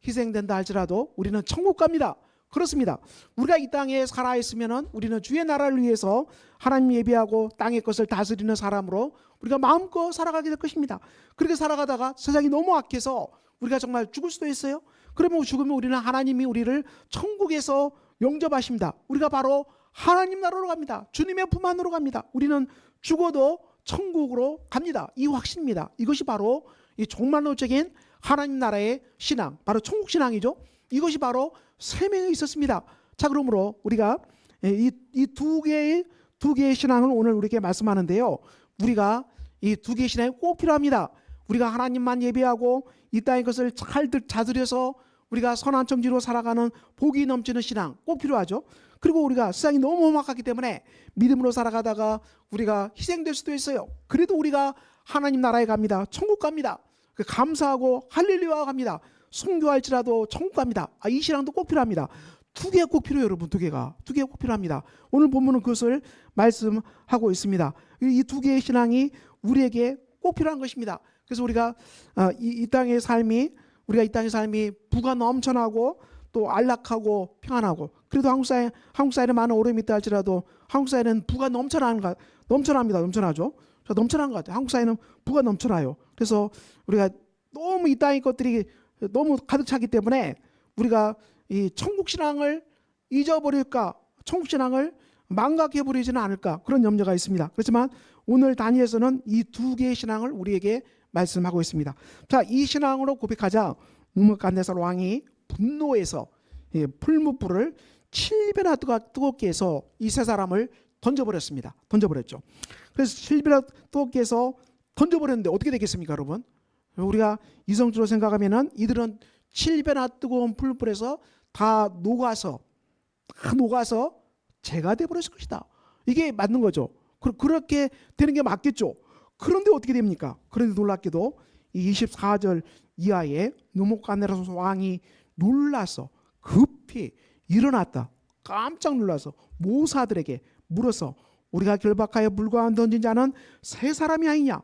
희생된다 할지라도 우리는 천국 갑니다. 그렇습니다. 우리가 이 땅에 살아있으면 우리는 주의 나라를 위해서 하나님 예배하고 땅의 것을 다스리는 사람으로 우리가 마음껏 살아가게 될 것입니다. 그렇게 살아가다가 세상이 너무 악해서 우리가 정말 죽을 수도 있어요. 그러면 죽으면 우리는 하나님이 우리를 천국에서 영접하십니다. 우리가 바로 하나님 나라로 갑니다. 주님의 품 안으로 갑니다. 우리는 죽어도 천국으로 갑니다. 이 확신입니다. 이것이 바로 이 종말론적인 하나님 나라의 신앙, 바로 천국 신앙이죠. 이것이 바로 세 명이 있었습니다. 자, 그러므로 우리가 이 두 개의 신앙을 오늘 우리에게 말씀하는데요, 우리가 이 두 개의 신앙이 꼭 필요합니다. 우리가 하나님만 예배하고 이 땅의 것을 잘 다스려서 우리가 선한 정지로 살아가는 복이 넘치는 신앙 꼭 필요하죠. 그리고 우리가 세상이 너무 험악하기 때문에 믿음으로 살아가다가 우리가 희생될 수도 있어요. 그래도 우리가 하나님 나라에 갑니다. 천국 갑니다. 감사하고 할렐루야 갑니다. 순교할지라도 천국 갑니다. 이 신앙도 꼭 필요합니다. 두 개 꼭 필요해요, 여러분. 두 개가 꼭 필요합니다. 오늘 본문은 그것을 말씀하고 있습니다. 이 두 개의 신앙이 우리에게 꼭 필요한 것입니다. 그래서 우리가 이 땅의 삶이 부가 넘쳐나고 또 안락하고 평안하고, 그래도 한국 사회는 많은 어려움이 있다 할지라도 한국 사회는 부가 넘쳐납니다. 넘쳐나죠. 넘쳐난 것 같아요. 한국 사회는 부가 넘쳐나요. 그래서 우리가 너무 이 땅의 것들이 너무 가득 차기 때문에 우리가 이 천국 신앙을 잊어버릴까, 천국 신앙을 망각해버리지는 않을까, 그런 염려가 있습니다. 그렇지만 오늘 다니엘서는 이 두 개의 신앙을 우리에게 말씀하고 있습니다. 자, 이 신앙으로 고백하자 느부갓네살 왕이 분노해서 풀무불을 7배나 뜨겁게 해서 이 세 사람을 던져버렸죠. 그래서 7배나 뜨겁게 해서 던져버렸는데 어떻게 되겠습니까, 여러분? 우리가 이성적으로 생각하면은 이들은 7배나 뜨거운 풀불에서 다 녹아서 재가 되어버렸을 것이다. 이게 맞는 거죠. 그렇게 되는 게 맞겠죠. 그런데 어떻게 됩니까? 그런데 놀랍게도 이 24절 이하에 느부갓네살 왕이 놀라서 급히 일어났다. 깜짝 놀라서 모사들에게 물어서 우리가 결박하여 불과한 던진 자는 세 사람이 아니냐?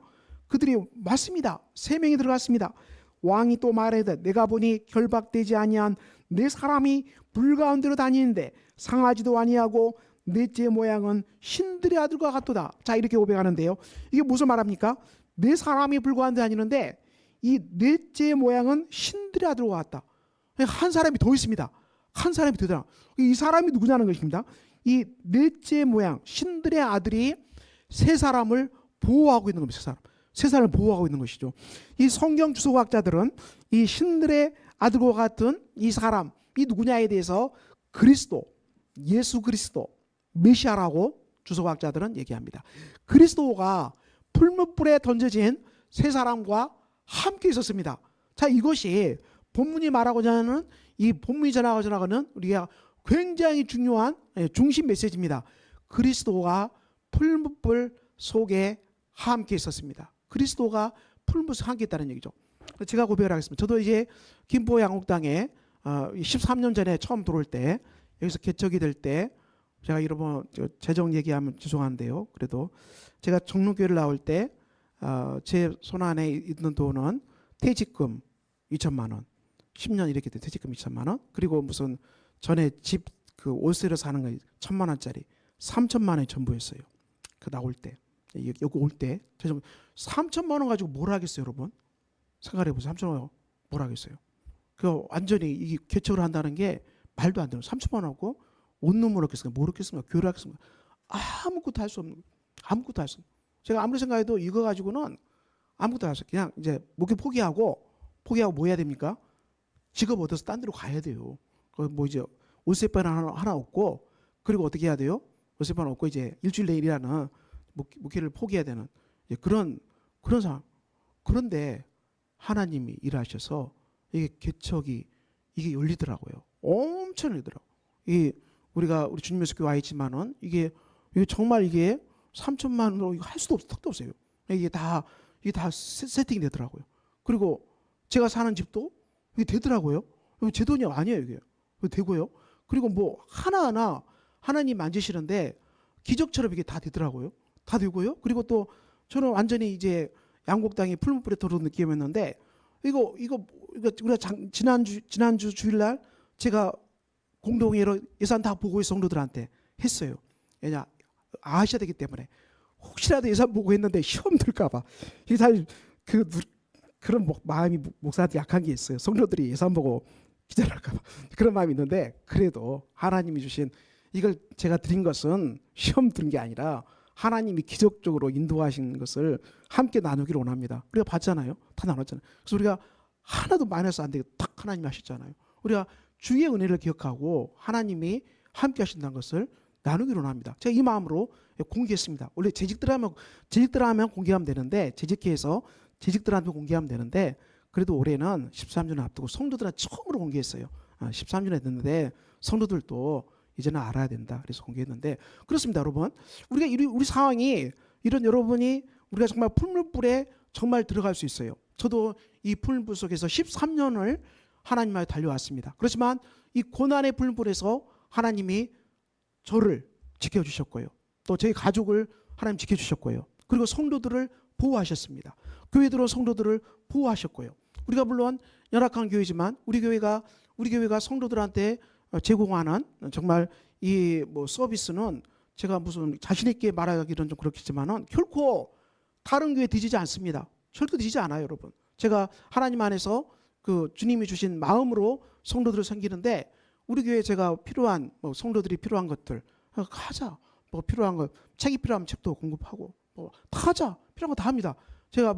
그들이 맞습니다. 세 명이 들어갔습니다. 왕이 또 말하되 내가 보니 결박되지 아니한 네 사람이 불 가운데로 다니는데 상하지도 아니하고 넷째 모양은 신들의 아들과 같도다. 자, 이렇게 고백하는데요. 이게 무슨 말합니까? 네 사람이 불 가운데 다니는데 이 넷째 모양은 신들의 아들과 같다. 한 사람이 더 있습니다. 한 사람이 더 있더라. 이 사람이 누구냐는 것입니다. 이 넷째 모양 신들의 아들이 세 사람을 보호하고 있는 겁니다. 세 사람을 보호하고 있는 것이죠. 이 성경 주석학자들은 이 신들의 아들과 같은 이 사람, 이 누구냐에 대해서 그리스도, 예수 그리스도, 메시아라고 주석학자들은 얘기합니다. 그리스도가 풀무불에 던져진 세 사람과 함께 있었습니다. 자, 이것이 본문이 말하고자 하는 이 본문이 전하고자 하는 우리가 굉장히 중요한 중심 메시지입니다. 그리스도가 풀무불 속에 함께 있었습니다. 그리스도가 풀무불 속에 함께 있다는 얘기죠. 제가 고백을 하겠습니다. 저도 이제 김포 양옥당에 13년 전에 처음 들어올 때 여기서 개척이 될 때 제가 여러분 재정 얘기하면 죄송한데요. 그래도 제가 정릉교회를 나올 때 제 손안에 있는 돈은 퇴직금 2천만 원, 10년 이렇게 돼 퇴직금 2천만 원, 그리고 무슨 전에 집 그 월세로 사는 거 1,000만 원짜리 3천만 원이 전부였어요. 그 나올 때 여기 올 때 3천만 원 가지고 뭘 하겠어요, 여러분? 생각해 보세요. 3천만 원 뭘 하겠어요? 그 완전히 이 개척을 한다는 게 말도 안 되는 3천만 원 하고 온눈물 얻겠습니까? 뭘 얻겠습니까? 교회를 하겠습니까? 아무것도 할 수 없는, 아무것도 할 수 없는. 제가 아무리 생각해도 이거 가지고는 아무것도 할 수 없어요. 그냥 이제 목회 포기하고 뭐 해야 됩니까? 직업 얻어서 딴 데로 가야 돼요. 뭐 이제 옷세판 하나 얻고, 그리고 어떻게 해야 돼요? 옷세판 얻고 이제 일주일 내에 일하는 목회를 포기해야 되는 그런 상황. 그런데 하나님이 일하셔서 이게 개척이 이게 열리더라고요. 엄청 열리더라고요. 우리 주님의 속에 와 있지만은 이게 정말 이게 3천만 원으로 이거 할 수도 없어, 턱도 없어요. 이게 다 세팅이 되더라고요. 그리고 제가 사는 집도 이게 되더라고요. 제 돈이 아니에요, 이게. 되고요. 그리고 뭐 하나하나 하나님 만지시는데 기적처럼 이게 다 되더라고요. 다 되고요. 그리고 또 저는 완전히 이제 양곡당이 풀무불에 들어온 느낌이었는데 이거 우리가 지난주 주일날 제가 공동회로 예산 다 보고 성도들한테 했어요. 왜냐 아셔야 되기 때문에 혹시라도 예산 보고 했는데 시험 들까봐 이게 사실 그런 마음이 목사한테 약한 게 있어요. 성도들이 예산 보고 기절할까봐 그런 마음이 있는데 그래도 하나님이 주신 이걸 제가 드린 것은 시험 들은 게 아니라 하나님이 기적적으로 인도하신 것을 함께 나누기를 원합니다. 우리가 봤잖아요. 다 나눴잖아요. 그래서 우리가 하나도 마이너스 안 되게 딱 하나님이 하셨잖아요. 우리가 주의 은혜를 기억하고 하나님이 함께 하신다는 것을 나누기를 원합니다. 제가 이 마음으로 공개했습니다. 원래 재직들 하면 공개하면 되는데 재직회에서 재직들한테 공개하면 되는데 그래도 올해는 13주년 앞두고 성도들한테 처음으로 공개했어요. 13주년 했는데 성도들도 이제는 알아야 된다. 그래서 공개했는데 그렇습니다, 여러분. 우리 상황이 이런 여러분이 우리가 정말 풀무불에 정말 들어갈 수 있어요. 저도 이 풀무불 속에서 13년을 하나님하여 달려왔습니다. 그렇지만 이 고난의 풀무불에서 하나님이 저를 지켜주셨고요. 또 저희 가족을 하나님 지켜주셨고요. 그리고 성도들을 보호하셨습니다. 교회 들어온 성도들을 보호하셨고요. 우리가 물론 연약한 교회지만 우리 교회가 성도들한테 제공하는 정말 이 뭐 서비스는 제가 무슨 자신 있게 말하기는 좀 그렇겠지만은 결코 다른 교회 뒤지지 않습니다. 절대 뒤지지 않아요, 여러분. 제가 하나님 안에서 그 주님이 주신 마음으로 성도들을 섬기는데 우리 교회 제가 필요한 성도들이 필요한 것들 하자. 뭐 필요한 거 책이 필요하면 책도 공급하고 뭐 다 하자. 필요한 거 다 합니다. 제가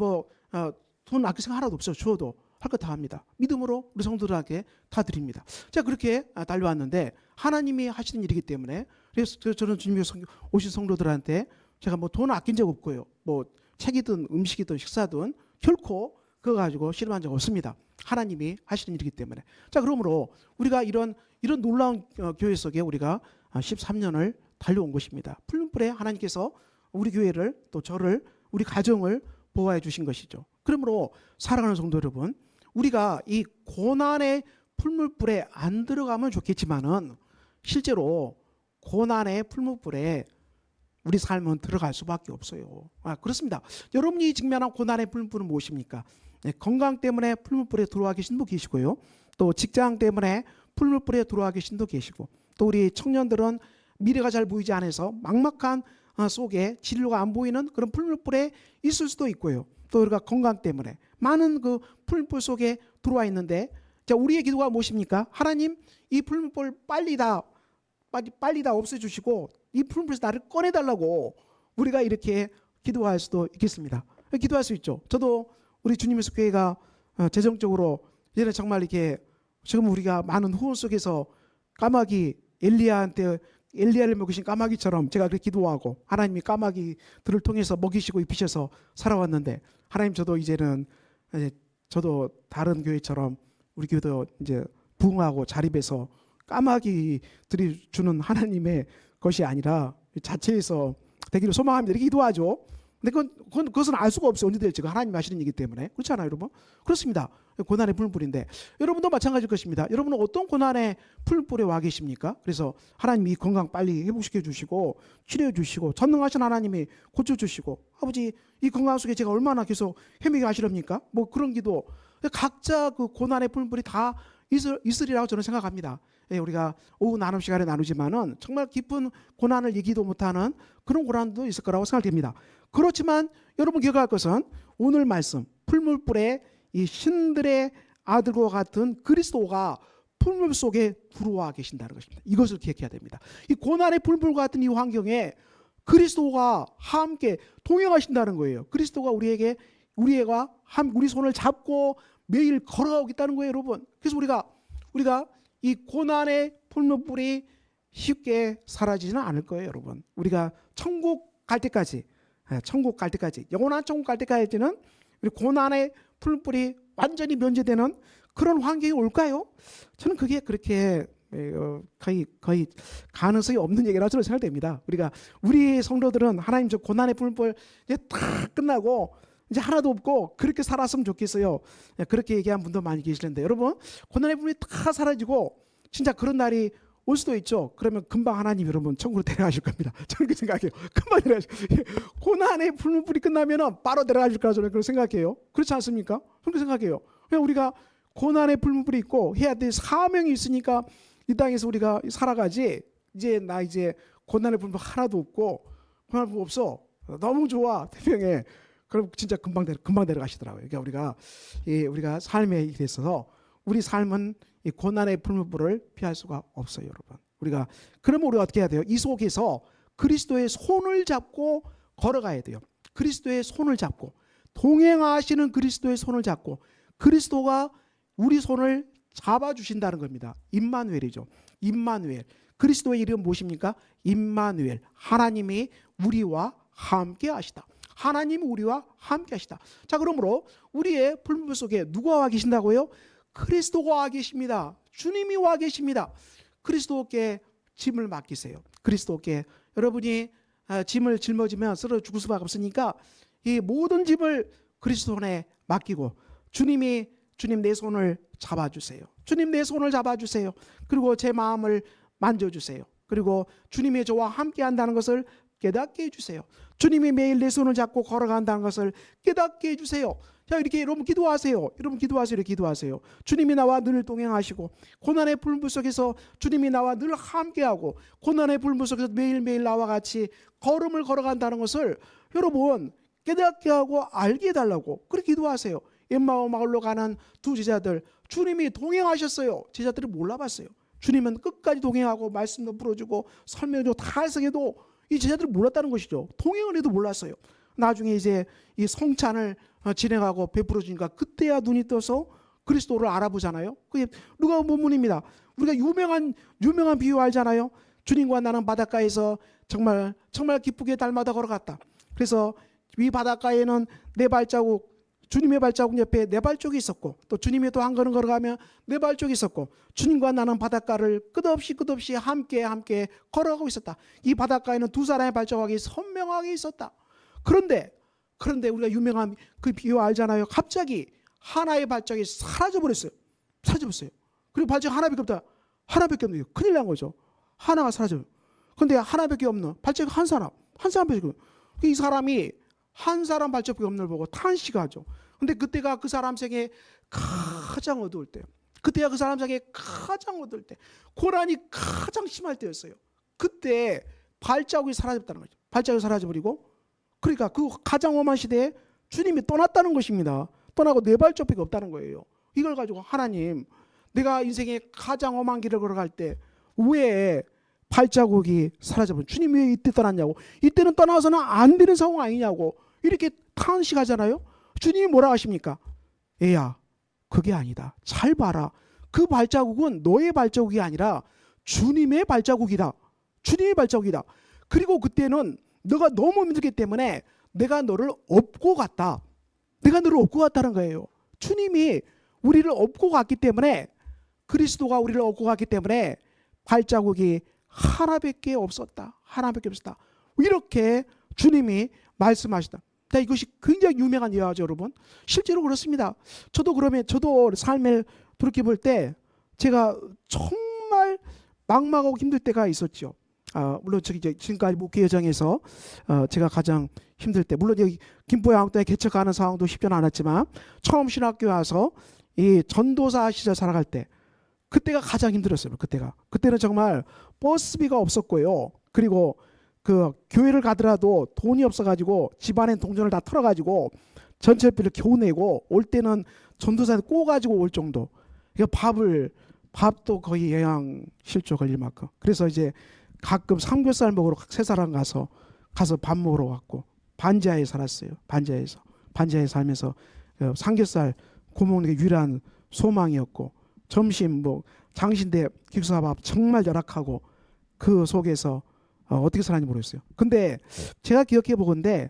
돈 아낄 생각 하나도 없어요. 주어도 할 거 다 합니다. 믿음으로 우리 성도들에게 다 드립니다. 제가 그렇게 달려왔는데 하나님이 하시는 일이기 때문에 그래서 저는 주님이 오신 성도들한테 제가 뭐 돈 아낀 적 없고요. 뭐 책이든 음식이든 식사든 결코 그거 가지고 실험한 적 없습니다. 하나님이 하시는 일이기 때문에. 자, 그러므로 우리가 이런 놀라운 교회 속에 우리가 13년을 달려온 것입니다. 풀무불에 하나님께서 우리 교회를 또 저를 우리 가정을 보호해 주신 것이죠. 그러므로 사랑하는 성도 여러분, 우리가 이 고난의 풀무불에 안 들어가면 좋겠지만은 실제로 고난의 풀무불에 우리 삶은 들어갈 수밖에 없어요. 그렇습니다. 여러분이 직면한 고난의 풀무불은 무엇입니까? 건강 때문에 풀무불에 들어와 계신 분도 계시고요. 또 직장 때문에 풀무불에 들어와 계신 분도 계시고, 또 우리 청년들은 미래가 잘 보이지 않아서 막막한 속에 진로가 안 보이는 그런 풀무불에 있을 수도 있고요. 또 우리가 건강 때문에 많은 그 풀무불 속에 들어와 있는데, 자, 우리의 기도가 무엇입니까? 하나님, 이 풀무불 빨리 다 없애주시고 이 풀무불에서 나를 꺼내달라고 우리가 이렇게 기도할 수도 있겠습니다. 기도할 수 있죠. 저도 우리 주님의 교회가 재정적으로 이제는 정말 이렇게 지금 우리가 많은 후원 속에서 까마귀 엘리야를 먹이신 까마귀처럼 제가 그렇게 기도하고 하나님이 까마귀들을 통해서 먹이시고 입히셔서 살아왔는데, 하나님, 저도 이제는 저도 다른 교회처럼 우리 교회도 이제 부흥하고 자립해서 까마귀들이 주는 하나님의 것이 아니라 자체에서 되기를 소망합니다. 이렇게 기도하죠. 근데 그것은 알 수가 없어요. 언제 될지. 하나님이 하시는 일이기 때문에. 그렇지 않아요, 여러분? 그렇습니다. 고난의 풀무불인데 여러분도 마찬가지일 것입니다. 여러분은 어떤 고난의 풀무불에 와 계십니까? 그래서 하나님이 이 건강 빨리 회복시켜 주시고 치료해 주시고 전능하신 하나님이 고쳐주시고, 아버지, 이 건강 속에 제가 얼마나 계속 헤매게 하시렵니까? 뭐 그런 기도, 각자 그 고난의 풀무불이 다 있으리라고 저는 생각합니다. 우리가 오후 나눔 시간에 나누지만은 정말 깊은 고난을 얘기도 못하는 그런 고난도 있을 거라고 생각됩니다. 그렇지만 여러분 기억할 것은 오늘 말씀, 풀무불에 이 신들의 아들과 같은 그리스도가 풀무불 속에 들어와 계신다는 것입니다. 이것을 기억해야 됩니다. 이 고난의 풀무불 같은 이 환경에 그리스도가 함께 동행하신다는 거예요. 그리스도가 우리 손을 잡고 매일 걸어가겠다는 거예요, 여러분. 그래서 우리가 이 고난의 풀무불이 쉽게 사라지지는 않을 거예요, 여러분. 우리가 천국 갈 때까지, 영원한 천국 갈 때까지는 우리 고난의 풀무불이 완전히 면제되는 그런 환경이 올까요? 저는 그게 그렇게 거의 가능성이 없는 얘기라고 저는 생각됩니다. 우리 성도들은 하나님, 저 고난의 풀무불 이제 다 끝나고 이제 하나도 없고 그렇게 살았으면 좋겠어요. 그렇게 얘기한 분도 많이 계시는데, 여러분, 고난의 풀무불이 다 사라지고 진짜 그런 날이 올 수도 있죠. 그러면 금방 하나님 여러분 천국으로 데려가실 겁니다. 저는 그렇게 생각해요. 금방 데려가실. 고난의 풀무불이 끝나면은 바로 데려가실 거라 저는 그렇게 생각해요. 그렇지 않습니까? 그렇게 생각해요. 그냥 우리가 고난의 풀무불이 있고 해야 될 사명이 있으니까 이 땅에서 우리가 살아가지. 이제 고난의 풀무불 하나도 없고, 고난의 풀무불 없어. 너무 좋아, 태평에. 그럼 진짜 금방 데려가시더라고요. 그러니까 우리가 삶에 있어서 우리 삶은 이 고난의 풀무불을 피할 수가 없어요, 여러분. 그러면 우리가 어떻게 해야 돼요? 이 속에서 그리스도의 손을 잡고 걸어가야 돼요. 그리스도의 손을 잡고, 동행하시는 그리스도의 손을 잡고, 그리스도가 우리 손을 잡아주신다는 겁니다. 임마누엘이죠. 임마누엘. 그리스도의 이름 무엇입니까? 임마누엘. 하나님이 우리와 함께 하시다. 하나님이 우리와 함께 하시다. 자, 그러므로 우리의 풀무불 속에 누가 와 계신다고요? 그리스도가 와 계십니다. 주님이 와 계십니다. 그리스도께 짐을 맡기세요. 그리스도께 여러분이 짐을 짊어지면 쓰러져 죽을 수밖에 없으니까 이 모든 짐을 그리스도 손에 맡기고, 주님 내 손을 잡아주세요. 주님 내 손을 잡아주세요. 그리고 제 마음을 만져주세요. 그리고 주님이 저와 함께 한다는 것을 깨닫게 해주세요. 주님이 매일 내 손을 잡고 걸어간다는 것을 깨닫게 해주세요. 자, 이렇게 여러분 기도하세요. 이렇게 기도하세요. 주님이 나와 늘 동행하시고, 고난의 풀무불 속에서 주님이 나와 늘 함께하고, 고난의 풀무불 속에서 매일매일 나와 같이 걸음을 걸어간다는 것을 여러분 깨닫게 하고 알게 해달라고 그렇게 기도하세요. 엠마오 마을로 가는 두 제자들, 주님이 동행하셨어요. 제자들이 몰라봤어요. 주님은 끝까지 동행하고 말씀도 풀어주고 설명도 다 해석해도 이 제자들이 몰랐다는 것이죠. 동행을 해도 몰랐어요. 나중에 이제 이 성찬을 진행하고 베풀어 주니까 그때야 눈이 떠서 그리스도를 알아보잖아요. 그게 누가복음 본문입니다. 우리가 유명한 비유 알잖아요. 주님과 나는 바닷가에서 정말 기쁘게 달마다 걸어갔다. 그래서 이 바닷가에는 내 발자국 주님의 발자국 옆에 내 발쪽이 있었고, 또 주님이 또 한 걸음 걸어가면 내 발쪽이 있었고, 주님과 나는 바닷가를 끝없이 함께 걸어가고 있었다. 이 바닷가에는 두 사람의 발자국이 선명하게 있었다. 그런데 우리가 유명한 그 비유 알잖아요. 갑자기 하나의 발자국이 사라져버렸어요. 그리고 발자국 하나밖에 없다. 하나밖에 없는 거예요. 큰일 난 거죠. 하나가 사라져요. 근데 하나밖에 없는 발자국 한 사람밖에. 이 사람이 한 사람 발자국이 없는 걸 보고 탄식하죠. 근데 그때가 그 사람 생에 가장 어두울 때, 고난이 가장 심할 때였어요. 그때 발자국이 사라졌다는 거죠. 발자국이 사라져버리고, 그러니까 그 가장 험한 시대에 주님이 떠났다는 것입니다. 떠나고 내 발자국이 없다는 거예요. 이걸 가지고 하나님, 내가 인생의 가장 험한 길을 걸어갈 때 왜 발자국이 사라져버린, 주님이 왜 이때 떠났냐고, 이때는 떠나서는 안 되는 상황 아니냐고 이렇게 탄식하잖아요. 주님이 뭐라 하십니까? 애야, 그게 아니다. 잘 봐라. 그 발자국은 너의 발자국이 아니라 주님의 발자국이다. 그리고 그때는 너가 너무 힘들기 때문에 내가 너를 업고 갔다는 거예요. 주님이 우리를 업고 갔기 때문에, 그리스도가 우리를 업고 갔기 때문에 발자국이 하나밖에 없었다. 이렇게 주님이 말씀하시다. 이것이 굉장히 유명한 예화죠, 여러분. 실제로 그렇습니다. 저도 삶을 돌이켜볼 때 제가 정말 막막하고 힘들 때가 있었죠. 물론 지금까지 목회 여정에서 제가 가장 힘들 때, 물론 여기 김포양학도에 개척하는 상황도 쉽지는 않았지만, 처음 신학교에 와서 이 전도사 시절 살아갈 때, 그때가 가장 힘들었어요. 그때는 정말 버스비가 없었고요. 그리고 그 교회를 가더라도 돈이 없어가지고 집안에 동전을 다 털어가지고 전철비를 겨우 내고, 올 때는 전도사한테 꼬가지고 올 정도. 그러니까 밥도 거의 영양실조 걸릴 만큼. 그래서 이제 가끔 삼겹살 먹으러 세 사람 가서 밥 먹으러 왔고, 반지하에 살았어요. 반지하에 살면서 삼겹살 구먹는 게 유일한 소망이었고, 점심 장신대 기숙사밥 정말 열악하고, 그 속에서 어떻게 살았는지 모르겠어요. 근데 제가 기억해 보건대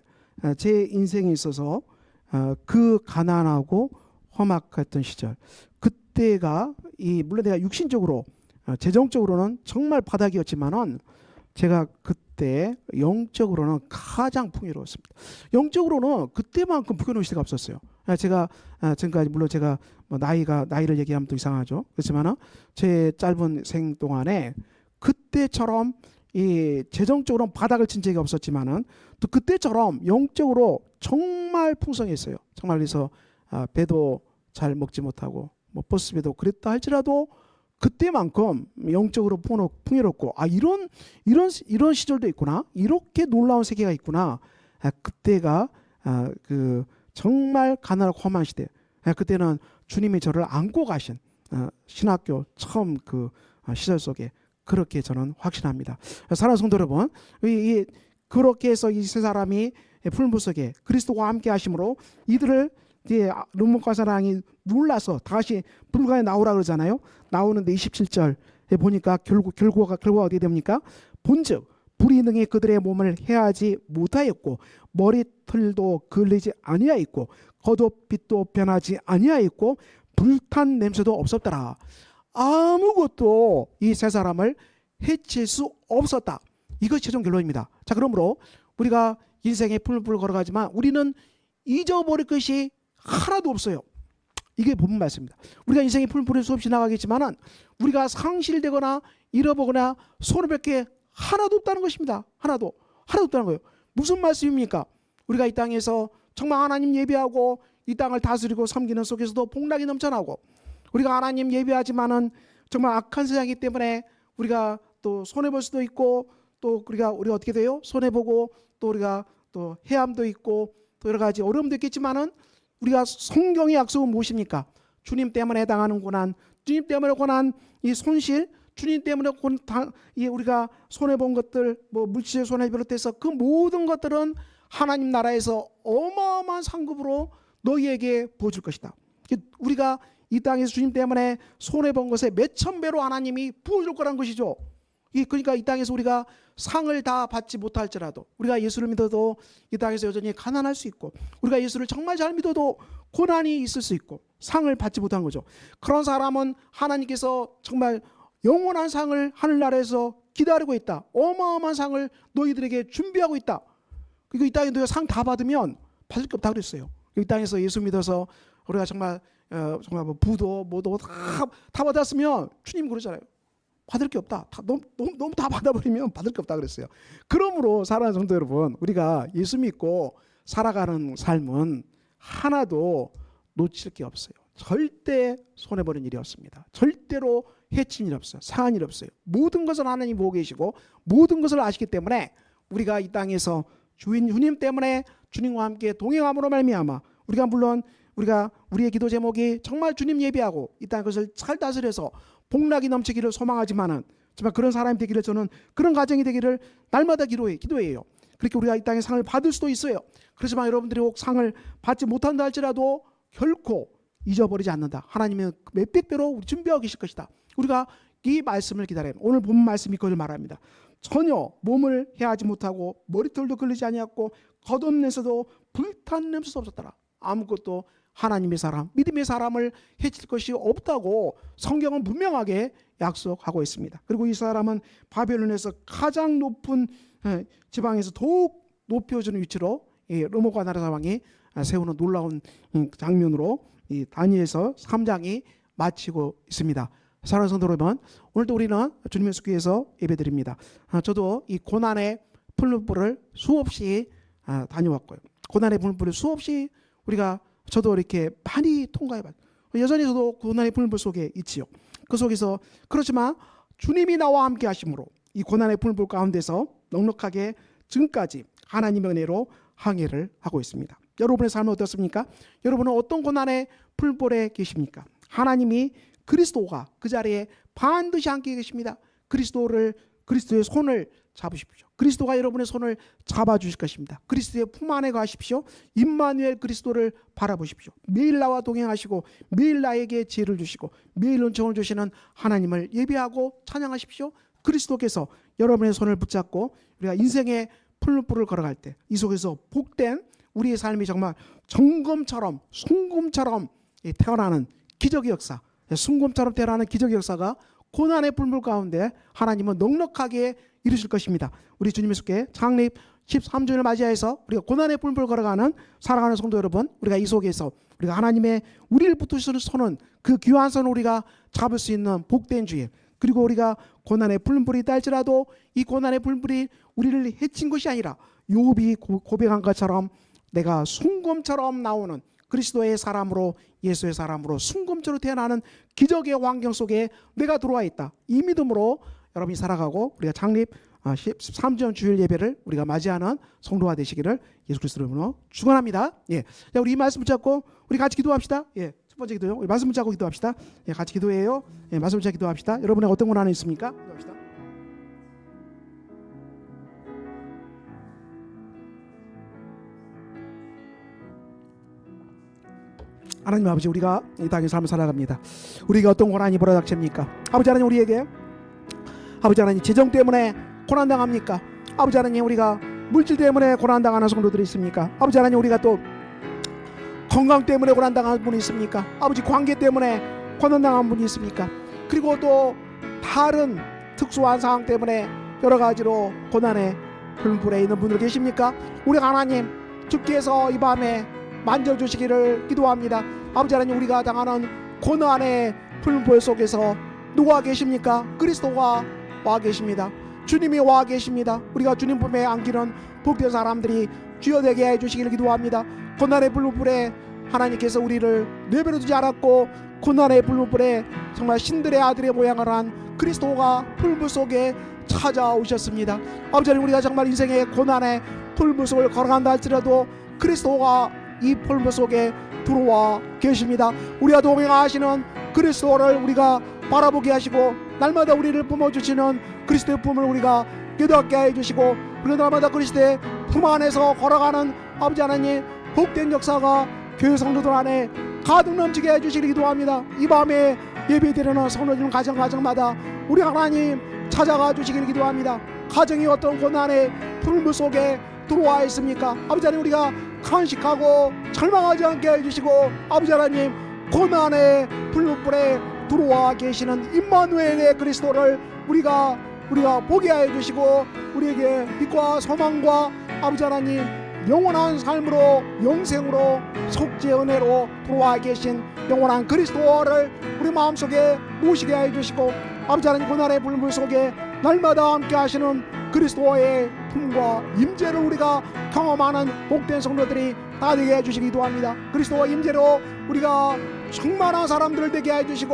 제 인생에 있어서 그 가난하고 험악했던 시절, 그때가 물론 내가 육신적으로 재정적으로는 정말 바닥이었지만은 제가 그때 영적으로는 가장 풍요로웠습니다. 영적으로는 그때만큼 풍요로운 시대가 없었어요. 제가 지금까지, 물론 제가 나이를 얘기하면 또 이상하죠. 그렇지만은 제 짧은 생 동안에 그때처럼 이 재정적으로는 바닥을 친 적이 없었지만은 또 그때처럼 영적으로 정말 풍성했어요. 정말. 그래서 배도 잘 먹지 못하고 버스비도 그랬다 할지라도 그때만큼 영적으로 풍요롭고, 이런 시절도 있구나, 이렇게 놀라운 세계가 있구나. 그때가 그 정말 가난하고 험한 시대. 그때는 주님이 저를 안고 가신 신학교 처음 그 시절 속에 그렇게 저는 확신합니다. 사랑하는 성도 여러분, 그렇게 해서 이 세 사람이 풀무 속에 그리스도와 함께 하심으로 이들을 르몬가사랑이 놀라서 다시 불가에 나오라 그러잖아요. 나오는데 27절에 보니까 결과가 어떻게 됩니까? 본즉 불이 능히 그들의 몸을 해하지 못하였고, 머리털도 걸리지 아니하였고, 겉옷빛도 변하지 아니하였고, 불탄 냄새도 없었더라. 아무것도 이 세 사람을 해칠 수 없었다. 이것이 최종 결론입니다. 자, 그러므로 우리가 인생의 풀불 걸어가지만 우리는 잊어버릴 것이 하나도 없어요. 이게 본문 말씀입니다. 우리가 인생의 풀불에 수없이 나가겠지만은 우리가 상실되거나 잃어보거나 손해볼 게 하나도 없다는 것입니다. 하나도 없다는 거예요. 무슨 말씀입니까? 우리가 이 땅에서 정말 하나님 예배하고 이 땅을 다스리고 섬기는 속에서도 복락이 넘쳐나고, 우리가 하나님 예배하지만은 정말 악한 세상이기 때문에 우리가 또 손해볼 수도 있고, 또 우리가 어떻게 돼요? 손해보고, 또 우리가 또 해함도 있고, 또 여러 가지 어려움도 있겠지만은 우리가 성경의 약속은 무엇입니까? 주님 때문에 당하는 고난, 주님 때문에 고난, 이 손실, 주님 때문에 우리가 손해본 것들, 물질의 손해 비롯해서 그 모든 것들은 하나님 나라에서 어마어마한 상급으로 너희에게 부어줄 것이다. 우리가 이 땅에서 주님 때문에 손해본 것에 몇천 배로 하나님이 부어줄 거란 것이죠. 그러니까 이 땅에서 우리가 상을 다 받지 못할지라도, 우리가 예수를 믿어도 이 땅에서 여전히 가난할 수 있고, 우리가 예수를 정말 잘 믿어도 고난이 있을 수 있고 상을 받지 못한 거죠. 그런 사람은 하나님께서 정말 영원한 상을 하늘나라에서 기다리고 있다. 어마어마한 상을 너희들에게 준비하고 있다. 그리고 이 땅에 너희가 상 다 받으면 받을 게 없다 그랬어요. 이 땅에서 예수 믿어서 우리가 정말 뭐 부도 뭐도 다 받았으면 주님 그러잖아요. 받을 게 없다. 너무 다 받아버리면 받을 게 없다 그랬어요. 그러므로 사랑하는 성도 여러분, 우리가 예수 믿고 살아가는 삶은 하나도 놓칠 게 없어요. 절대 손해보는 일이 없습니다. 절대로 해친 일이 없어요. 상한 일이 없어요. 모든 것을 하나님 보고 계시고 모든 것을 아시기 때문에 우리가 이 땅에서 주님 때문에 주님과 함께 동행함으로 말미암아 우리가 우리의 기도 제목이 정말 주님 예배하고 이 땅 것을 잘 다스려서 복락이 넘치기를 소망하지만은 정말 그런 사람이 되기를, 저는 그런 가정이 되기를 날마다 기도해요. 그렇게 우리가 이 땅에 상을 받을 수도 있어요. 그렇지만 여러분들이 혹 상을 받지 못한다 할지라도 결코 잊어버리지 않는다. 하나님은 몇백 배로 우리 준비하고 계실 것이다. 우리가 이 말씀을 기다려요. 오늘 본 말씀이 그걸 말합니다. 전혀 몸을 해하지 못하고 머리털도 걸리지 아니하고 겉옷내서도 불탄 냄새도 없었더라. 아무것도 하나님의 사람, 믿음의 사람을 해칠 것이 없다고 성경은 분명하게 약속하고 있습니다. 그리고 이 사람은 바벨론에서 가장 높은 지방에서 더욱 높여주는 위치로 르모가 나라 왕이 세우는 놀라운 장면으로 이 다니엘서 3장이 마치고 있습니다. 사랑하는 성도 여러분, 오늘도 우리는 주님의 숙교에서 예배드립니다. 저도 이 고난의 풀무불을 수없이 다녀왔고요. 고난의 풀무불을 수없이 저도 이렇게 많이 통과해봤어요. 여전히 저도 고난의 풀무불 속에 있지요. 그 속에서 그렇지만 주님이 나와 함께 하심으로 이 고난의 풀무불 가운데서 넉넉하게 지금까지 하나님의 은혜로 항해를 하고 있습니다. 여러분의 삶은 어떻습니까? 여러분은 어떤 고난의 풀무불에 계십니까? 하나님이 그리스도가 그 자리에 반드시 함께 계십니다. 그리스도의 손을 잡으십시오. 그리스도가 여러분의 손을 잡아주실 것입니다. 그리스도의 품 안에 가십시오. 임마누엘 그리스도를 바라보십시오. 매일 나와 동행하시고 매일 나에게 지혜를 주시고 매일 은총을 주시는 하나님을 예배하고 찬양하십시오. 그리스도께서 여러분의 손을 붙잡고 우리가 인생의 풀무불을 걸어갈 때 이 속에서 복된 우리의 삶이 정말 정금처럼 순금처럼 태어나는 기적의 역사, 순금처럼 태어나는 기적의 역사가 고난의 풀무불 가운데 하나님은 넉넉하게 이루실 것입니다. 우리 주님의 숙회 창립 13주년을 맞이해서 우리가 고난의 풀무불 걸어가는 사랑하는 성도 여러분, 우리가 이 속에서 우리가 하나님의 우리를 붙드시는 손은 그 귀한 손을 우리가 잡을 수 있는 복된 주일, 그리고 우리가 고난의 풀무불이 있다 할지라도 이 고난의 풀무불이 우리를 해친 것이 아니라 욥이 고백한 것처럼 내가 순금처럼 나오는 그리스도의 사람으로, 예수의 사람으로 순금처럼 태어나는 기적의 환경 속에 내가 들어와 있다. 이 믿음으로 여러분이 살아가고 우리가 창립 13주년 주일 예배를 우리가 맞이하는 성도가 되시기를 예수 그리스도 이름으로 축원합니다. 예, 자, 우리 이 말씀 붙잡고 우리 같이 기도합시다. 예, 첫 번째 기도요. 우리 말씀 붙잡고 기도합시다. 예, 같이 기도해요. 예, 말씀 붙잡고 기도합시다. 여러분의 어떤 고난이 있습니까? 기도합시다. 하나님 아버지, 우리가 이 땅의 삶을 살아갑니다. 우리가 어떤 고난이 벌어닥칩니까? 아버지 하나님, 우리에게 아버지 하나님 재정 때문에 고난당합니까? 아버지 하나님, 우리가 물질 때문에 고난당하는 성도들이 있습니까? 아버지 하나님, 우리가 또 건강 때문에 고난당하는 분이 있습니까? 아버지 관계 때문에 고난당하는 분이 있습니까? 그리고 또 다른 특수한 상황 때문에 여러 가지로 고난의 풀무불에 있는 분들 계십니까? 우리 하나님 주께서 이 밤에 만져주시기를 기도합니다. 아버지 하나님, 우리가 당하는 고난의 풀무불 속에서 누가 계십니까? 그리스도가 와 계십니다. 주님이 와 계십니다. 우리가 주님 품에 안기는 복된 사람들이 주여 되게 해주시기를 기도합니다. 고난의 풀무불에 하나님께서 우리를 내버려 두지 않았고 고난의 풀무불에 정말 신들의 아들의 모양을 한 그리스도가 풀무 속에 찾아오셨습니다. 아버지 하나님, 우리가 정말 인생의 고난의 풀무 속을 걸어간다 할지라도 그리스도가 이 풀무 속에 들어와 계십니다. 우리가 동행하시는 그리스도를 우리가 바라보게 하시고 날마다 우리를 품어주시는 그리스도의 품을 우리가 깨닫게 해주시고 우리가 날마다 그리스도의 품 안에서 걸어가는 아버지 하나님 복된 역사가 교회 성도들 안에 가득 넘치게 해주시기 기도합니다. 이 밤에 예배드리는 성도들 가정마다 우리 하나님 찾아가 주시기를 기도합니다. 가정이 어떤 고난의 불물 속에 들어와 있습니까? 아버지 하나님, 우리가 탄식하고 절망하지 않게 해주시고, 아버지 하나님, 고난의 불물불에 들어와 계시는 임마누엘의 그리스도를 우리가 보게 하여 주시고, 우리에게 빛과 소망과 아버지 하나님 영원한 삶으로, 영생으로, 속죄 은혜로 들어와 계신 영원한 그리스도를 우리 마음속에 모시게 하여 주시고, 아버지 하나님, 고난의 불물 속에 날마다 함께 하시는 그리스도의 품과 임재를 우리가 경험하는 복된 성도들이 다 되게 해주시기 기도합니다. 그리스도와 임재로 우리가 충만한 사람들을 되게 해주시고,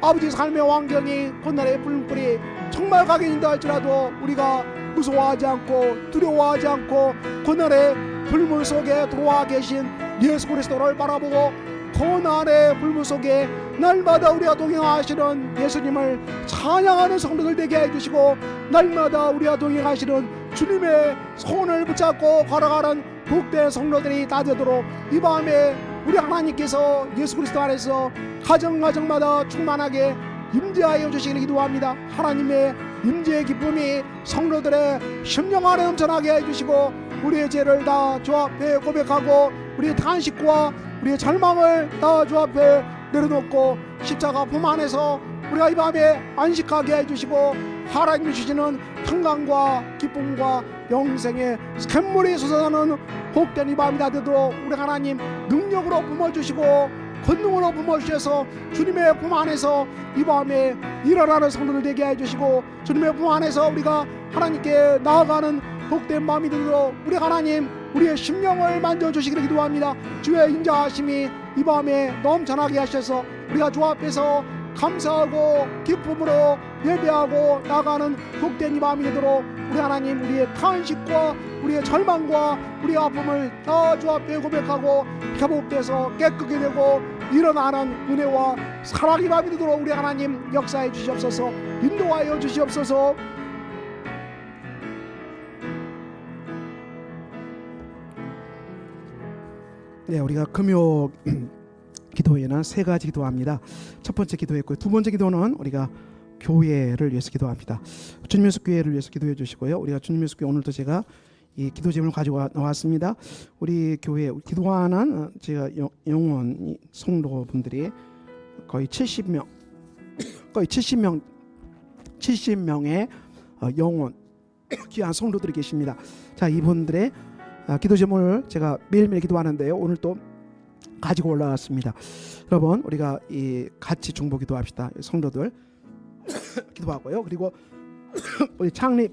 아버지 삶의 환경이 고난의 불물불이 정말 각인인다 할지라도 우리가 무서워하지 않고 두려워하지 않고 고난의 불물 속에 들어와 계신 예수 그리스도를 바라보고, 고난의 불물 속에 날마다 우리가 동행하시는 예수님을 찬양하는 성도들 되게 해주시고, 날마다 우리가 동행하시는 주님의 손을 붙잡고 걸어가는 복된 성도들이 다 되도록 이 밤에 우리 하나님께서 예수 그리스도 안에서 가정마다 충만하게 임재하여 주시기를 기도합니다. 하나님의 임재의 기쁨이 성도들의 심령 안에 넘쳐나게 해주시고, 우리의 죄를 다 주 앞에 고백하고, 우리의 탄식과 우리의 절망을 다 주 앞에 내려놓고 십자가 품 안에서 우리가 이 밤에 안식하게 해주시고, 하나님이 주시는 평강과 기쁨과 영생의 샘물이 솟아나는 복된 이 밤이 다 되도록 우리 하나님 능력으로 뿜어주시고 권능으로 뿜어주셔서 주님의 품 안에서 이 밤에 일어나는 성도들 되게 해주시고, 주님의 품 안에서 우리가 하나님께 나아가는 복된 마음이 되도록 우리 하나님 우리의 심령을 만져주시기를 기도합니다. 주의 인자하심이 이 밤에 넘쳐나게 하셔서 우리가 주 앞에서 감사하고 기쁨으로 예배하고 나가는 복된 이 밤이 되도록 우리 하나님 우리의 탄식과 우리의 절망과 우리의 아픔을 다 주 앞에 고백하고 회복돼서 깨끗게 되고 일어나는 은혜와 사랑의 밤이 되도록 우리 하나님 역사해 주시옵소서. 인도하여 주시옵소서. 네, 우리가 금요 기도에는 세 가지 기도합니다. 첫 번째 기도했고요. 두 번째 기도는 우리가 교회를 위해서 기도합니다. 주님의 교회를 위해서 기도해 주시고요. 우리가 주님의 교회 오늘도 제가 이 기도 제목을 가지고 나왔습니다. 우리 교회 기도하는 제가 영원 성도분들이 거의 70명의 영원 귀한 성도들이 계십니다. 자, 이분들의 기도 제목을 제가 매일매일 기도하는데요. 오늘 또 가지고 올라왔습니다. 여러분, 우리가 이 같이 중보 기도합시다. 성도들 기도하고요. 그리고 우리 창립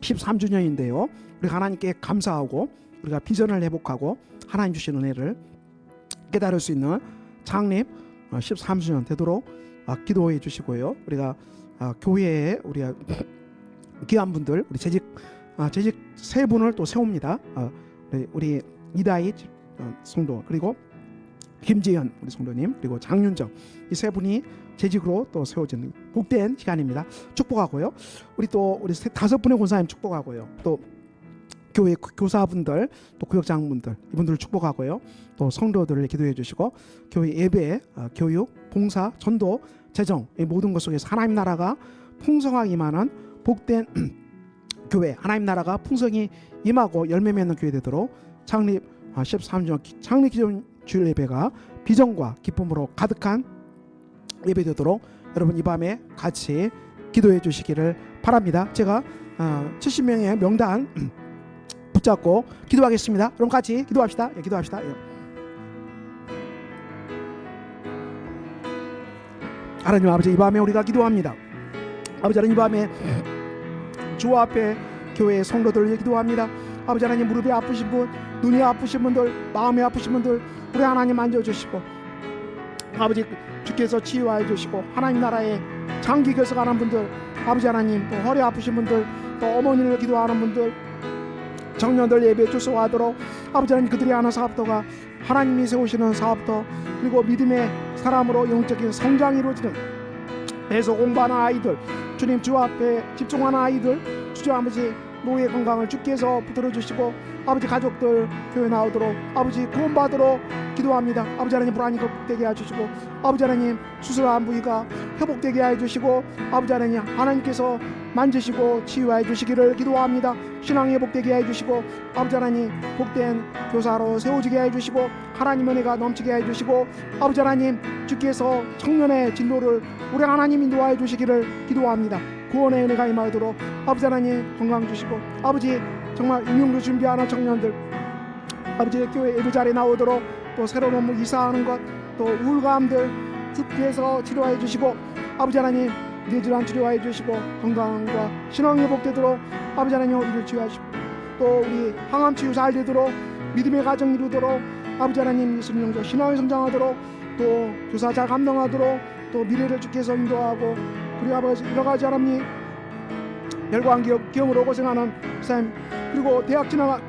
13주년인데요. 우리 하나님께 감사하고 우리가 비전을 회복하고 하나님 주신 은혜를 깨달을 수 있는 창립 13주년 되도록 기도해 주시고요. 우리가 교회에 우리가 귀한 분들, 우리 재직 세 분을 또 세웁니다. 우리 이다희 성도, 그리고 김재현 우리 성도님, 그리고 장윤정, 이 세 분이 재직으로 또 세워지는 복된 시간입니다. 축복하고요. 우리 다섯 분의 권사님 축복하고요. 또 교회 교사분들, 또 구역장분들, 이분들을 축복하고요. 또 성도들을 기도해 주시고, 교회 예배, 교육, 봉사, 전도, 재정, 이 모든 것 속에서 하나님 나라가 풍성하게 임하는 복된 교회, 하나님 나라가 풍성히 임하고 열매 맺는 교회 되도록 창립 13주년 창립 기념 주일 예배가 비전과 기쁨으로 가득한 예배 되도록 여러분 이 밤에 같이 기도해 주시기를 바랍니다. 제가 70명의 명단 붙잡고 기도하겠습니다. 그럼 같이 기도합시다. 기도합시다. 하나님 아버지, 이 밤에 우리가 기도합니다. 아버지 하나님, 이 밤에 주 앞에 교회의 성도들을 기도합니다. 아버지 하나님, 무릎이 아프신 분, 눈이 아프신 분들, 마음이 아프신 분들 우리 하나님 만져주시고, 아버지 주께서 치유하여 주시고, 하나님 나라에 장기 결석하는 분들, 아버지 하나님, 또 허리 아프신 분들, 또 어머니를 기도하는 분들, 청년들 예배에 출석하도록 아버지 하나님 그들이 하는 사업도가 하나님이 세우시는 사업도, 그리고 믿음의 사람으로 영적인 성장이 이루어지는 배서 공부하는 아이들, 주님 주 앞에 집중하는 아이들, 주님 아버지 노예 건강을 주께서 붙들어 주시고, 아버지 가족들 교회 나오도록, 아버지 구원받도록 기도합니다. 아버지 하나님 불안이 극복되게 해주시고 아버지 하나님 수술한 부위가 회복되게 해주시고 아버지 하나님 하나님께서 만지시고 치유해 주시기를 기도합니다. 신앙이 회복되게 해주시고 아버지 하나님 복된 교사로 세워지게 해주시고 하나님 은혜가 넘치게 해주시고 아버지 하나님 주께서 청년의 진로를 우리 하나님 인도하여 주시기를 기도합니다. 구원의 은혜가 임하도록 아버지 하나님 건강 주시고 아버지 정말 임용도 준비하는 청년들 아버지 교회 예배 자리에 나오도록 또 새로운 업무 이사하는 것 또 우울감들 주께서 치료해 주시고 아버지 하나님 뇌질환 치료해 주시고 건강과 신앙 회복되도록 아버지 하나님 우리를 치유하시고 또 우리 항암 치유 잘 되도록 믿음의 가정 이루도록 아버지 하나님 예수님 영접 신앙이 성장하도록 또 교사 잘 감당하도록 또 미래를 주께서 인도하고 그리고 아버지 여러 가지 하나님 열광기업으로 고생하는 쌤 그리고 대학 지나간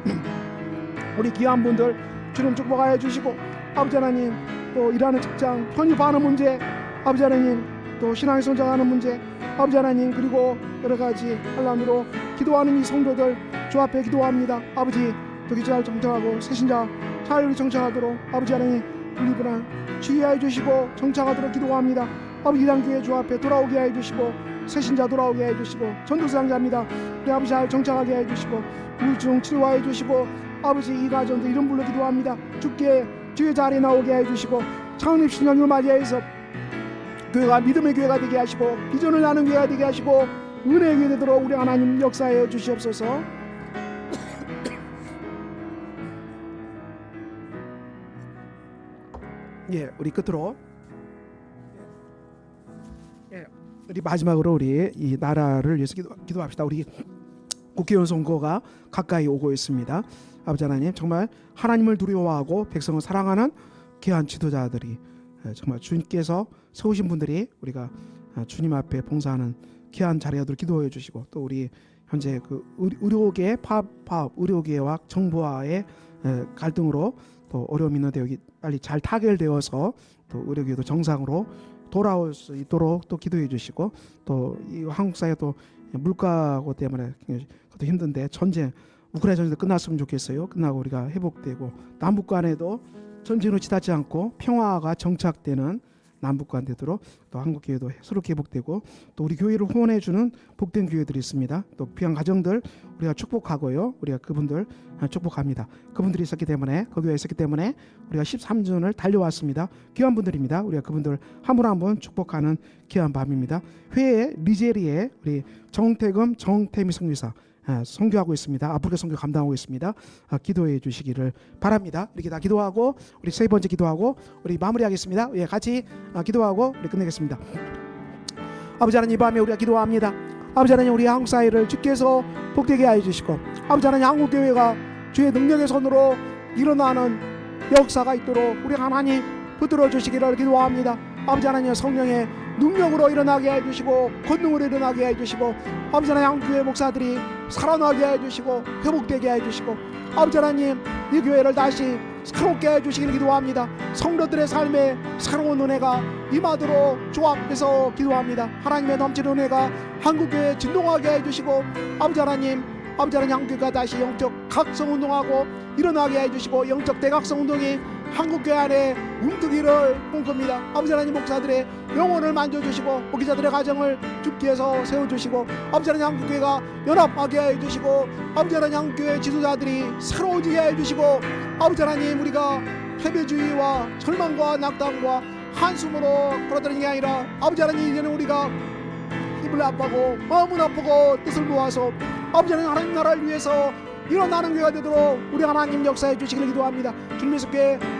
우리 귀한 분들 주님 축복하여 주시고 아버지 하나님 또 일하는 직장 편입하는 문제 아버지 하나님 또 신앙이 성장하는 문제 아버지 하나님 그리고 여러 가지 한란으로 기도하는 이 성도들 주 앞에 기도합니다. 아버지 또 기도를 정착하고 새신자 자유를 정착하도록 아버지 하나님 우리 치유해 주시고 정착하도록 기도합니다. 아버지 이단교회 주 앞에 돌아오게 해주시고 새신자 돌아오게 해주시고 전도사장자입니다. 우리 아버지 잘 정착하게 해주시고 우울증 치료해 주시고 아버지 이 가정도 이름 불러 기도합니다. 주께 주의 자리에 나오게 해주시고 창립 신년을 맞이해서 교회가 믿음의 교회가 되게 하시고 비전을 나는 교회가 되게 하시고 은혜의 교회 되도록 우리 하나님 역사해 주시옵소서. 예, 우리 끝으로 우리 마지막으로 우리 이 나라를 위해서 기도합시다. 우리 국회의원 선거가 가까이 오고 있습니다. 아버지 하나님 정말 하나님을 두려워하고 백성을 사랑하는 귀한 지도자들이 정말 주님께서 세우신 분들이 우리가 주님 앞에 봉사하는 귀한 자리들 기도해 주시고 또 우리 현재 그 의료계 파업 의료계와 정부와의 갈등으로 또 어려움이 있는데 여기 빨리 잘 타결되어서 또 의료계도 정상으로 돌아올 수 있도록 또 기도해 주시고 또 이 한국 사회 또 물가고 때문에 그것도 힘든데 전쟁 우크라이나 전쟁도 끝났으면 좋겠어요. 끝나고 우리가 회복되고 남북 간에도 전쟁으로 치닫지 않고 평화가 정착되는 남북 간 되도록 또 한국 교회도 새롭게 회복되고 또 우리 교회를 후원해 주는 복된 교회들이 있습니다. 또 귀한 가정들 우리가 축복하고요. 우리가 그분들 축복합니다. 그분들이 있었기 때문에 그 교회에 있었기 때문에 우리가 13주년을 달려왔습니다. 귀한 분들입니다. 우리가 그분들 한 분 한 분 축복하는 귀한 밤입니다. 회에 리제리에 우리 정태미 성교사 선교하고 있습니다. 아프리카 선교 감당하고 있습니다. 기도해 주시기를 바랍니다. 이렇게 다 기도하고 우리 세 번째 기도하고 우리 마무리하겠습니다. 예, 같이 기도하고 우리 끝내겠습니다. 아버지 하나님 이 밤에 우리가 기도합니다. 아버지 하나님 우리 한국 사회를 주께서 복되게 하여 주시고 아버지 하나님 한국 교회가 주의 능력의 손으로 일어나는 역사가 있도록 우리 하나님 붙들어 주시기를 기도합니다. 아버지 하나님 성령의 능력으로 일어나게 해주시고 권능으로 일어나게 해주시고 아버지 하나님 한국교회 목사들이 살아나게 해주시고 회복되게 해주시고 아버지 하나님 이 교회를 다시 새롭게 해주시기를 기도합니다. 성도들의 삶에 새로운 은혜가 임하도록 주 앞에서 기도합니다. 하나님의 넘치는 은혜가 한국교회에 진동하게 해주시고 아버지 하나님 한국교회가 다시 영적 각성운동하고 일어나게 해주시고 영적 대각성 운동이 한국교회 안에 움트기를 꿈꿉니다. 아버지 하나님 목사들의 영혼을 만져주시고 목회자들의 가정을 주께서 세워주시고 아버지 하나님 한국교회가 연합하게 해주시고 아버지 하나님 한국교회 지도자들이 새로워지게 해주시고 아버지 하나님 우리가 패배주의와 절망과 낙담과 한숨으로 걸어다니는 게 아니라 아버지 하나님 이제는 우리가 힘을 아프고 마음은 아프고 뜻을 모아서 아버지 하나님 나라를 위해서 일어나는 교회가 되도록 우리 하나님 역사해 주시기를 기도합니다. 주님께서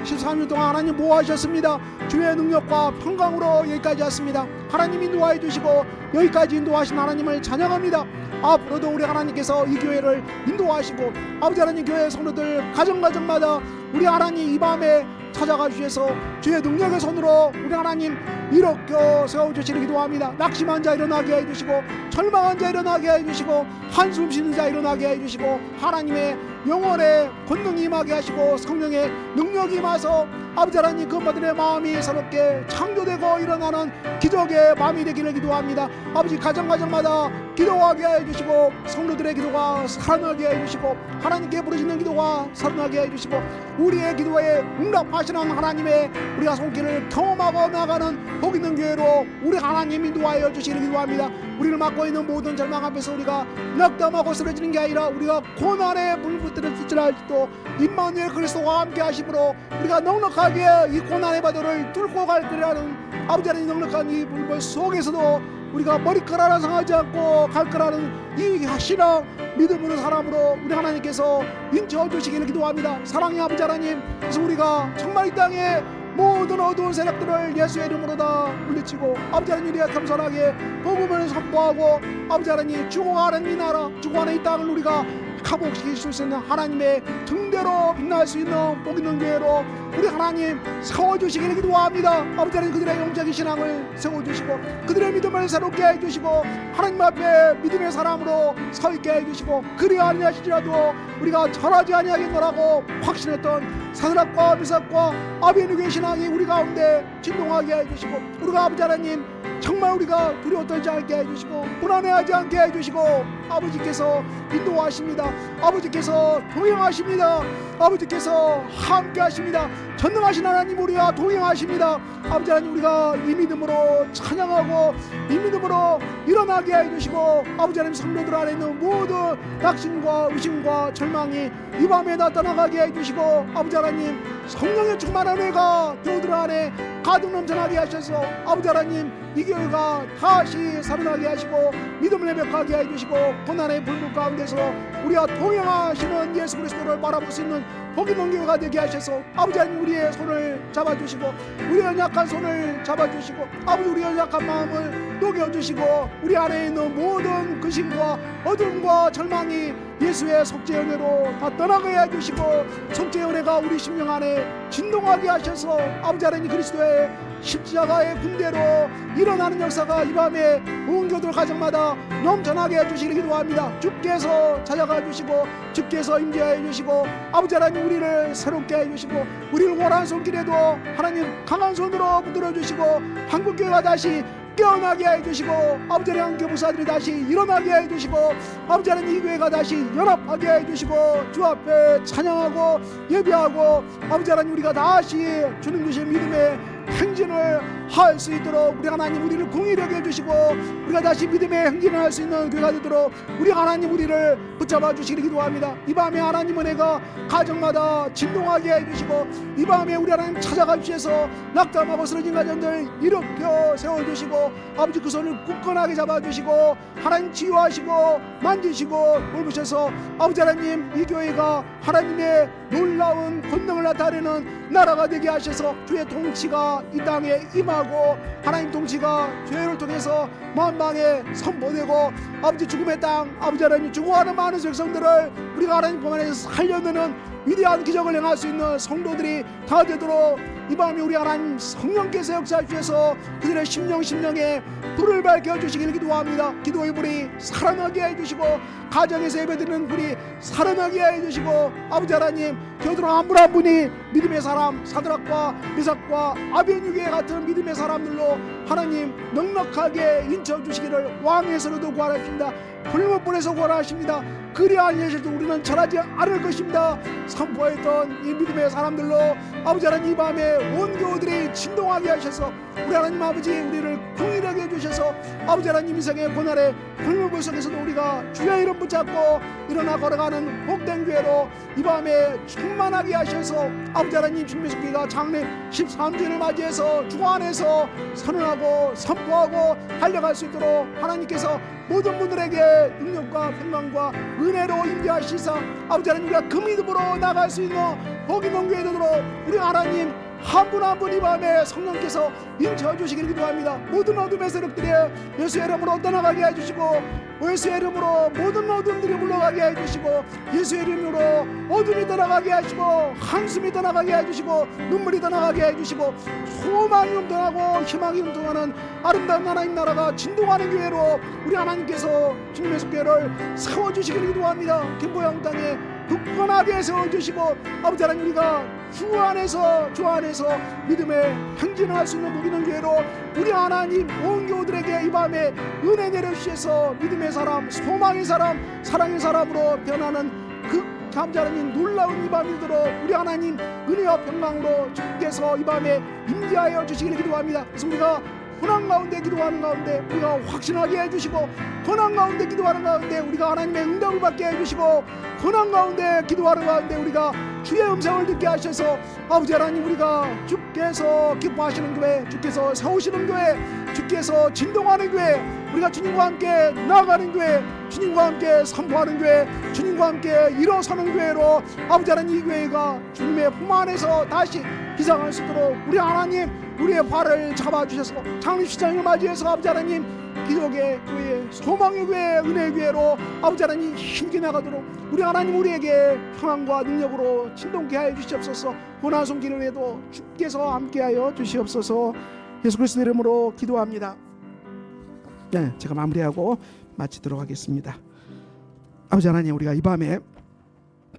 13년 동안 하나님 모아주셨습니다. 주의 능력과 평강으로 여기까지 왔습니다. 하나님 인도하여 주시고 여기까지 인도하신 하나님을 찬양합니다. 앞으로도 우리 하나님께서 이 교회를 인도하시고 아버지 하나님 교회 성도들 가정마다 우리 하나님 이 밤에 찾아가 주셔서 주의 능력의 손으로 우리 하나님 일으켜 세워주시기를 기도합니다. 낙심한 자 일어나게 해주시고 절망한 자 일어나게 해주시고 한숨 쉬는 자 일어나게 해주시고 하나님의 영혼의 권능이 임하게 하시고 성령의 능력이 임하서 아버지 하나님 그분들의 마음이 새롭게 창조되고 일어나는 기적의 밤이 되기를 기도합니다. 아버지 가정마다 기도하게 해주시고 성도들의 기도가 살아나게 해주시고 하나님께 부르짖는 기도가 살아나게 해주시고 우리의 기도에 응답하시는 하나님의 우리가 손길을 경험하고 나가는 복 있는 교회로 우리 하나님 인도하여 주시기를 기도합니다. 우리를 맡고 있는 모든 절망 앞에서 우리가 낙담하고 쓰러지는 게 아니라 우리가 고난의 물부터를 붙질할지도 임마누엘 그리스도와 함께 하심으로 우리가 넉넉하게 이 고난의 바다를 뚫고 갈 거라는 아버지 하나님 넉넉한 이 물벌 속에서도 우리가 머리카락을 상하지 않고 갈 거라는 이 신앙 믿음으로 사람으로 우리 하나님께서 인쳐 주시기를 기도합니다. 사랑의 아버지 하나님, 그래서 우리가 정말 이 땅에 모든 어두운 세력들을 예수의 이름으로 다 물리치고 아버지 하나님 우리가 겸손하게 복음을 선포하고 아버지 하나님 죽어가는 이 나라 죽어가는 이 땅을 우리가 회복시킬 수 있는 하나님의 등대로 빛날 수 있는 복 있는 교회로 우리 하나님 세워주시기를 기도합니다. 아버지 하나님 그들의 영적인 신앙을 세워주시고 그들의 믿음을 새롭게 해주시고 하나님 앞에 믿음의 사람으로 서 있게 해주시고 그리 아니하시더라도 우리가 절하지 아니하겠노라고 확신했던 사드락과 미삭과 아벤누고의 신앙이 우리 가운데 진동하게 해주시고 우리가 아버지 하나님 정말 우리가 두려워 떨지 않게 해주시고 불안해하지 않게 해주시고 아버지께서 인도하십니다. 아버지께서 동행하십니다. 아버지께서 함께 하십니다. 전능하신 하나님 우리와 동행하십니다. 아버지 하나님 우리가 이 믿음으로 찬양하고 이 믿음으로 일어나게 해주시고 아버지 하나님 성도들 안에 있는 모든 낙심과 의심과 절망이 이 밤에 다 떠나가게 해주시고 아버지 하나님 성령의 충만한 은혜가 교우들 안에 가득 넘쳐나게 하셔서 아버지 하나님 이 교회가 다시 살아나게 하시고 믿음을 회복하게 해주시고 고난의 불빛 가운데서 우리와 동행하시는 예수 그리스도를 바라볼 수 있는 복 있는 교회가 되게 하셔서 아버지 하나님 우리의 손을 잡아주시고 우리의 연약한 손을 잡아주시고 아버지 우리의 연약한 마음을 녹여주시고 우리 안에 있는 모든 근심과 어둠과 절망이 예수의 속죄의 은혜로 다 떠나게 해주시고 속죄의 은혜가 우리 심령 안에 진동하게 하셔서 아버지 하나님 그리스도의 십자가의 군대로 일어나는 역사가 이 밤에 온 교들 가정마다 넘쳐나게 해주시기를 기도합니다. 주께서 찾아가 주시고 주께서 임재해 주시고 아버지 하나님 우리를 새롭게 해주시고 우리를 원하는 손길에도 하나님 강한 손으로 붙들어 주시고 한국교회가 다시 깨어나게 해주시고 아버지 하나님 교부사들이 다시 일어나게 해주시고 아버지 하나님 이 교회가 다시 연합하게 해주시고 주 앞에 찬양하고 예배하고 아버지 하나님 우리가 다시 주님 주신 믿음의 행진을 할 수 있도록 우리 하나님 우리를 공의하게 해주시고 우리가 다시 믿음의 행진을 할 수 있는 교회가 되도록 우리 하나님 우리를 붙잡아 주시기를 기도합니다. 이 밤에 하나님 은혜가 가정마다 진동하게 해주시고 이 밤에 우리 하나님 찾아가 주셔서 낙담하고 쓰러진 가정들 일으켜 세워주시고 아버지 그 손을 굳건하게 잡아주시고 하나님 치유하시고 만지시고 돌보셔서 아버지 하나님 이 교회가 하나님의 놀라운 권능을 나타내는 나라가 되게 하셔서 주의 통치가 이 땅에 임하고 하나님 통치가 교회를 통해서 만방에 선포되고 아버지 죽음의 땅 아버지 하나님 죽어가는 많은 백성들을 우리가 하나님 보면서 살려내는 위대한 기적을 행할 수 있는 성도들이 다 되도록 이 밤에 우리 하나님 성령께서 역사하셔서 그들의 심령에 불을 밝혀주시기를 기도합니다. 기도의 불이 살아나게 해주시고 가정에서 예배드리는 불이 살아나게 해주시고 아버지 하나님 교우들 한 분 한 분이 믿음의 사람 사드락과 미삭과 아벤누고 같은 믿음의 사람들로 하나님 넉넉하게 인쳐주시기를 왕에서로도 구하십니다. 불못불에서 구하십니다. 그리 아니하셔도 우리는 절하지 않을 것입니다. 선포했던 이 믿음의 사람들로 아버지 하나님 이 밤에 온 교우들이 진동하게 하셔서 우리 하나님 아버지 우리를 공의하게 해주셔서 아버지 하나님 이생의 고난의 불못불 속에서도 우리가 주의 이름 붙잡고 일어나 걸어가는 복된 교회로 이 밤에 충만하게 하셔서 아버지 하나님 주님의 장래 13주년을 맞이해서 주 안에서 선언하고 선포하고 달려갈 수 있도록 하나님께서 모든 분들에게 능력과 평강과 은혜로 임재하시사 아버지 하나님 우리가 그 믿음으로 나갈 수 있는 복 있는 교회 되도록 우리 하나님 한 분 한 분 이 밤에 성령께서 인쳐주시기를 기도합니다. 모든 어둠의 세력들이 예수의 이름으로 떠나가게 해주시고 예수의 이름으로 모든 어둠들이 물러가게 해주시고 예수의 이름으로 어둠이 떠나가게 하시고 한숨이 떠나가게 해주시고 눈물이 떠나가게 해주시고 소망이 넘쳐나고 희망이 넘쳐나는 아름다운 하나님 나라가 진동하는 교회로 우리 하나님께서 주님의 속교회를 세워주시기를 기도합니다. 김포양 땅에 굳건하게 세워주시고 아버지 하나님 우리가 주 안에서 믿음의 행진을 할 수 있는 복 있는 교회로 우리 하나님 온 교우들에게 이 밤에 은혜 내려주셔서 믿음의 사람, 소망의 사람, 사랑의 사람으로 변하는 그 감사하는 놀라운 이 밤이 되도록 우리 하나님 은혜와 평강으로 주께서 이 밤에 임재하여 주시기를 기도합니다. 그래서 우리가 고난 가운데 기도하는 가운데 우리가 확신하게 해주시고, 고난 가운데 기도하는 가운데 우리가 하나님의 응답을 받게 해주시고, 고난 가운데 기도하는 가운데 우리가 주의 음성을 듣게 하셔서 아버지 하나님 우리가 주께서 기뻐하시는 교회, 주께서 세우시는 교회, 주께서 진동하는 교회, 우리가 주님과 함께 나아가는 교회, 주님과 함께 선포하는 교회, 주님과 함께 일어서는 교회로 아버지 하나님 이 교회가 주님의 품 안에서 다시 기상할 수 있도록 우리 하나님 우리의 발을 잡아주셔서 장립시장을 맞이해서 아버지 하나님 기독의 교회, 소망의 교회, 은혜의 교회로 아버지 하나님 힘있게 나가도록 우리 하나님 우리에게 평안과 능력으로 진동케 하여 주시옵소서. 고난 손길을 해도 주께서 함께하여 주시옵소서. 예수 그리스도 이름으로 기도합니다. 네, 제가 마무리하고 마치도록 하겠습니다. 아버지 하나님 우리가 이 밤에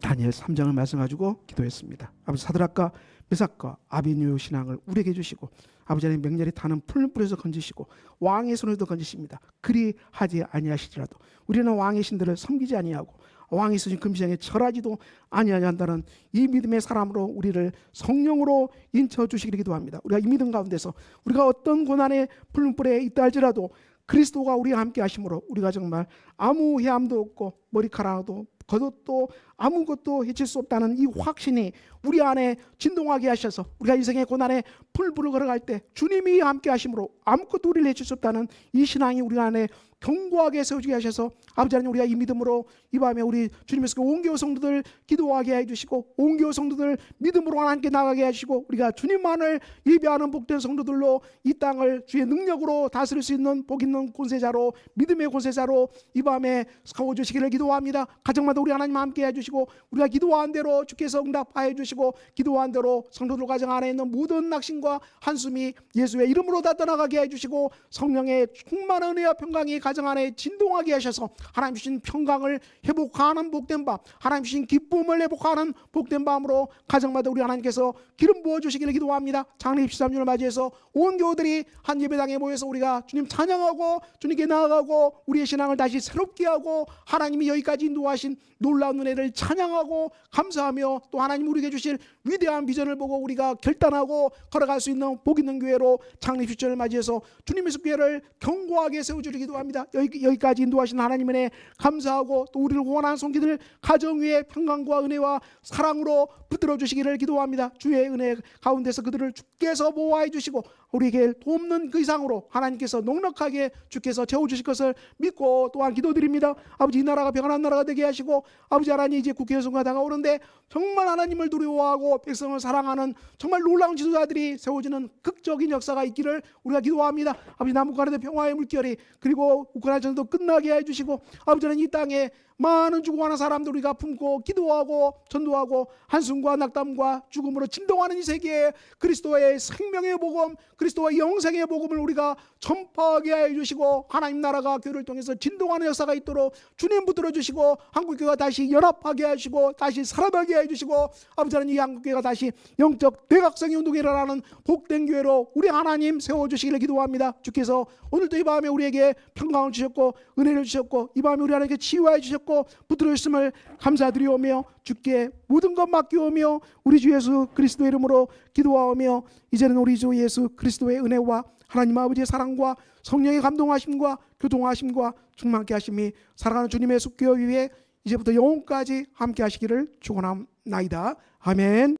다니엘 3장을 말씀 가지고 기도했습니다. 아버지 사드락과 메삭과 아벤누 신앙을 우리에게 주시고 아버지 하나님 맹렬히 타는 풀 뿌려서 건지시고 왕의 손에도 건지십니다. 그리하지 아니하시더라도 우리는 왕의 신들을 섬기지 아니하고 왕이 쓰신 금시장에 절하지도 아니한다는 이 믿음의 사람으로 우리를 성령으로 인쳐 주시기를 기도합니다. 우리가 이 믿음 가운데서 우리가 어떤 고난의 풀뿌리에 있다 할지라도 그리스도가 우리와 함께 하심으로 우리가 정말 아무 해함도 없고 머리카락도 겉옷도 아무것도 해칠 수 없다는 이 확신이 우리 안에 진동하게 하셔서 우리가 인생의 고난에 풀불을 걸어갈 때 주님이 함께 하심으로 아무것도 우리를 해칠 수 없다는 이 신앙이 우리 안에 견고하게 세워지게 하셔서 아버지 하나님 우리가 이 믿음으로 이 밤에 우리 주님께서 온 교회 성도들 기도하게 해주시고 온 교회 성도들 믿음으로 하나님께 나가게 하시고 우리가 주님만을 예배하는 복된 성도들로 이 땅을 주의 능력으로 다스릴 수 있는 복 있는 권세자로 믿음의 권세자로 이 밤에 세워주시기를 기도합니다. 가정마다 우리 하나님 함께 해주시고 우리가 기도한 대로 주께서 응답하여 주시고 기도한 대로 성도들 가정 안에 있는 모든 낙심과 한숨이 예수의 이름으로 다 떠나가게 해주시고 성령의 충만한 은혜와 평강이 가정 안에 진동하게 하셔서 하나님 주신 평강을 회복하는 복된 밤, 하나님 주신 기쁨을 회복하는 복된 밤으로 가정마다 우리 하나님께서 기름 부어주시기를 기도합니다. 장례 23주를 맞이해서 온 교우들이 한 예배당에 모여서 우리가 주님 찬양하고 주님께 나아가고 우리의 신앙을 다시 새롭게 하고 하나님이 여기까지 인도하신 놀라운 은혜를 찬양하고 감사하며 또 하나님 우리에게 주실 위대한 비전을 보고 우리가 결단하고 걸어갈 수 있는 복 있는 교회로 창립 주전을 맞이해서 주님의 교회를 견고하게 세워주기를 기도합니다. 여기까지 인도하신 하나님의 은혜 감사하고 또 우리를 원하는 손길들 가정 위에 평강과 은혜와 사랑으로 붙들어 주시기를 기도합니다. 주의 은혜 가운데서 그들을 주께서 보호해 주시고 우리에게 돕는 그 이상으로 하나님께서 넉넉하게 주께서 채워주실 것을 믿고 또한 기도드립니다. 아버지 이 나라가 평안한 나라가 되게 하시고 아버지 하나님 이제 국회 선거가 다가오는데 정말 하나님을 두려워하고 백성을 사랑하는 정말 놀라운 지도자들이 세워지는 극적인 역사가 있기를 우리가 기도합니다. 아버지 남북한의 평화의 물결이 그리고 우크라이나 전도 끝나게 해주시고 아버지 하나님 이 땅에 많은 죽어가는 사람들 우리가 품고 기도하고 전도하고 한숨과 낙담과 죽음으로 진동하는 이 세계에 그리스도의 생명의 복음, 그리스도의 영생의 복음을 우리가 전파하게 해주시고 하나님 나라가 교회를 통해서 진동하는 역사가 있도록 주님 붙들어 주시고 한국교회가 다시 연합하게 하시고 다시 살아나게 해주시고 아버지 하나님 이 한국교회가 다시 영적 대각성의 운동이 일어나는 복된 교회로 우리 하나님 세워주시기를 기도합니다. 주께서 오늘도 이 밤에 우리에게 평강을 주셨고 은혜를 주셨고 이 밤에 우리 하나님께 치유해 주셨고 붙들어 주심을 감사드리오며 주께 모든 것 맡기오며 우리 주 예수 그리스도 이름으로 기도하오며 이제는 우리 주 예수 그리스도의 은혜와 하나님 아버지의 사랑과 성령의 감동하심과 교통하심과 충만케 하심이 사랑하는 주님의 속교회 위에 이제부터 영원까지 함께 하시기를 축원합니다. 아멘.